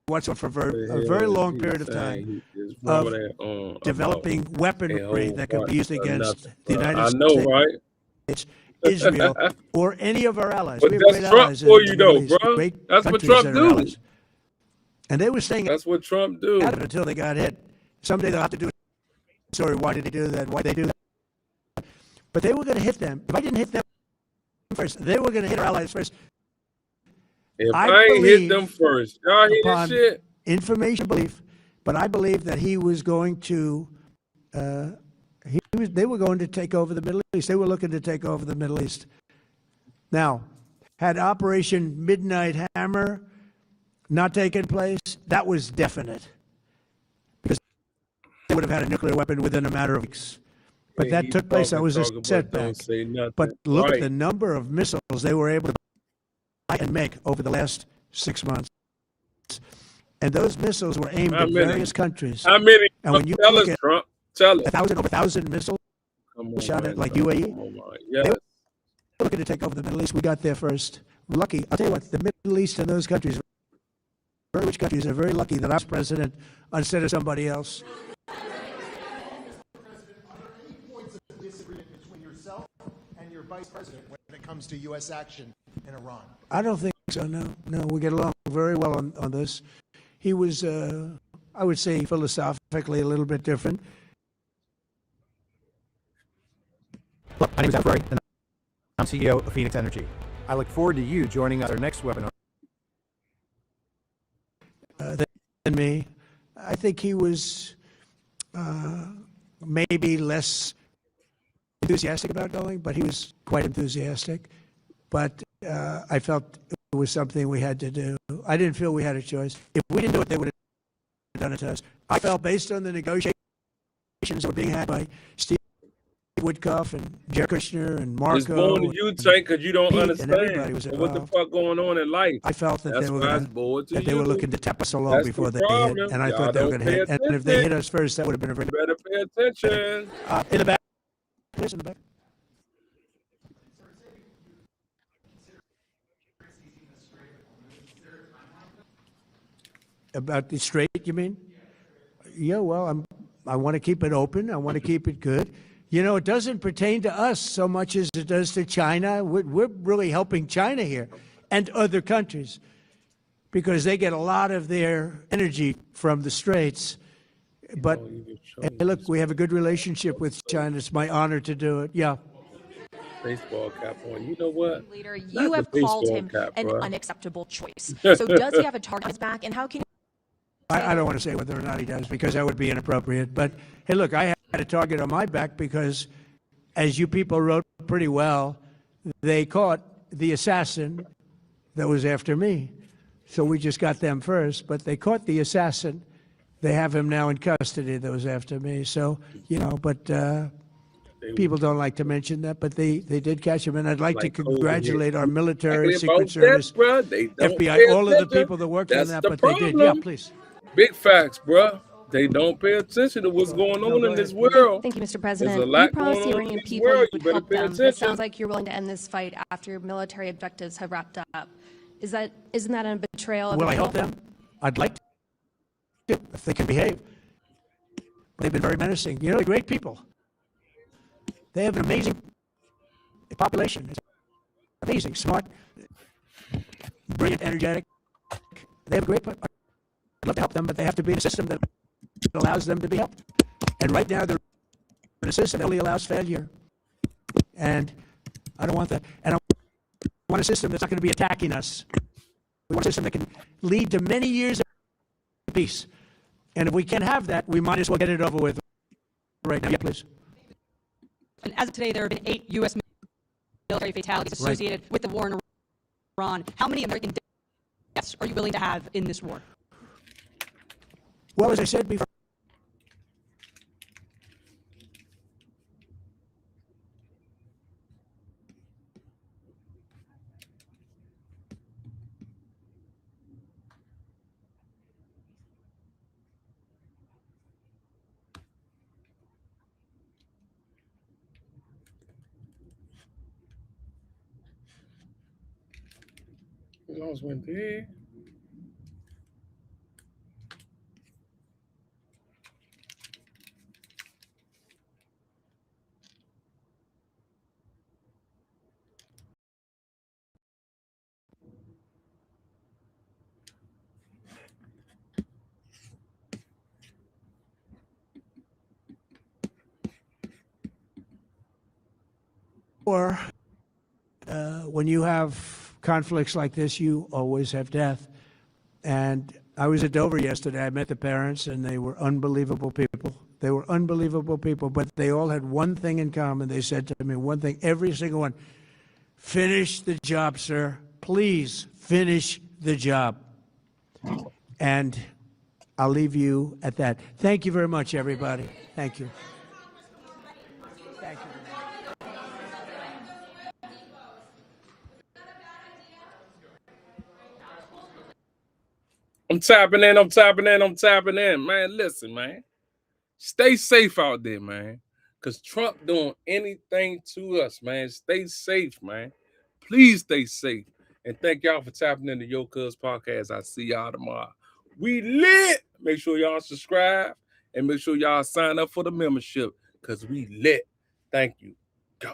whatsoever for a very long period of time of developing weaponry that can be used against the United States. Right? Israel, or any of our allies. But we have that's great Trump allies for in you, the though, Middle East, bro. great That's what countries Trump that are do. allies. And they were saying that's what Trump do. Until they got hit. Someday they'll have to do a story. Why did they do that? Why did they do that? But they were going to hit them. If I didn't hit them first, they were going to hit our allies first. If I ain't hit them first, y'all hear this shit? Information belief, but I believe that he was going to. They were going to take over the Middle East. They were looking to take over the Middle East. Now, had Operation Midnight Hammer not taken place, that was definite. Because they would have had a nuclear weapon within a matter of weeks. But that took place. That was a setback. But look at the number of missiles they were able to buy and make over the last 6 months. And those missiles were aimed at various countries. How many? And when you Tell look us, at Trump. Tell us. over 1,000 missiles shot at like UAE. Yes. They were looking to take over the Middle East. We got there first. Lucky. I'll tell you what, the Middle East and those countries, very rich countries, are very lucky that I was president instead of somebody else. Disagreement between yourself and your vice president when it comes to U.S. action in Iran? I don't think so, no. No, we get along very well on this. He was, I would say, philosophically a little bit different. Hello, my name is Al Ferrari, and I'm CEO of Phoenix Energy. I look forward to you joining us at our next webinar. Than me. I think he was maybe less enthusiastic about going, but he was quite enthusiastic. But I felt it was something we had to do. I didn't feel we had a choice. If we didn't do it, they would have done it to us. I felt based on the negotiations that were being had by Steve Woodcock and Jared Kushner and Marco. It's going to you, Tank, because you don't Pete, understand what the fuck going on in life. I felt that That's they were looking to tap us along before they hit, and I thought they were going to hit. And if they hit us first, that would have been a very better pay attention. In the back. Please, in the back. About the Strait, you mean? Yeah, well, I want to keep it open. I want to keep it good. You know, it doesn't pertain to us so much as it does to China. We're really helping China here and other countries because they get a lot of their energy from the Straits. But hey, look, we have a good relationship with China. It's my honor to do it. Yeah. Baseball cap on. You know what? Leader, you have called him an unacceptable choice. So does he have a target on his back? And how can I don't want to say whether or not he does because that would be inappropriate. But hey, look, I had a target on my back because, as you people wrote pretty well, they caught the assassin that was after me. So we just got them first, but they caught the assassin. They have him now in custody that was after me. So, you know, but people don't like to mention that, but they did catch him. And I'd like to congratulate our military, Secret Service, FBI, all of the people that worked on that, but they did. Yeah, please. Big facts, bruh. They don't pay attention to what's going on in this world. Thank you, Mr. President. There's a lot You promised going the on in Iranian this people world. you You would better help pay them. attention. It sounds like you're willing to end this fight after your military objectives have wrapped up. Isn't that a betrayal of Will the I help people? them? I'd like to, if they can behave. They've been very menacing. You know, they're great people. They have an amazing population. It's amazing, smart, brilliant, energetic. They have a great. I'd love to help them, but they have to be in a system that allows them to be helped. And right now, they're in a system that only allows failure. And I don't want that. And I want a system that's not going to be attacking us. We want a system that can lead to many years of peace. And if we can have that, we might as well get it over with right now. Yeah, please. And as of today, there have been 8 U.S. military fatalities associated with the war in Iran. How many American deaths are you willing to have in this war? Well, as I said before, Lost one there. or when you have conflicts like this, you always have death. And I was at Dover yesterday. I met the parents, and they were unbelievable people. They were unbelievable people, but they all had one thing in common. They said to me one thing, every single one: finish the job, sir. Please finish the job. And I'll leave you at that. Thank you very much, everybody. Thank you. Thank you. I'm tapping in, I'm tapping in, I'm tapping in. Man, listen, man. Stay safe out there, man. Because Trump doing anything to us, man. Stay safe, man. Please stay safe. And thank y'all for tapping into Yo Cuz Podcast. I'll see y'all tomorrow. We lit. Make sure y'all subscribe and make sure y'all sign up for the membership because we lit. Thank you. Go.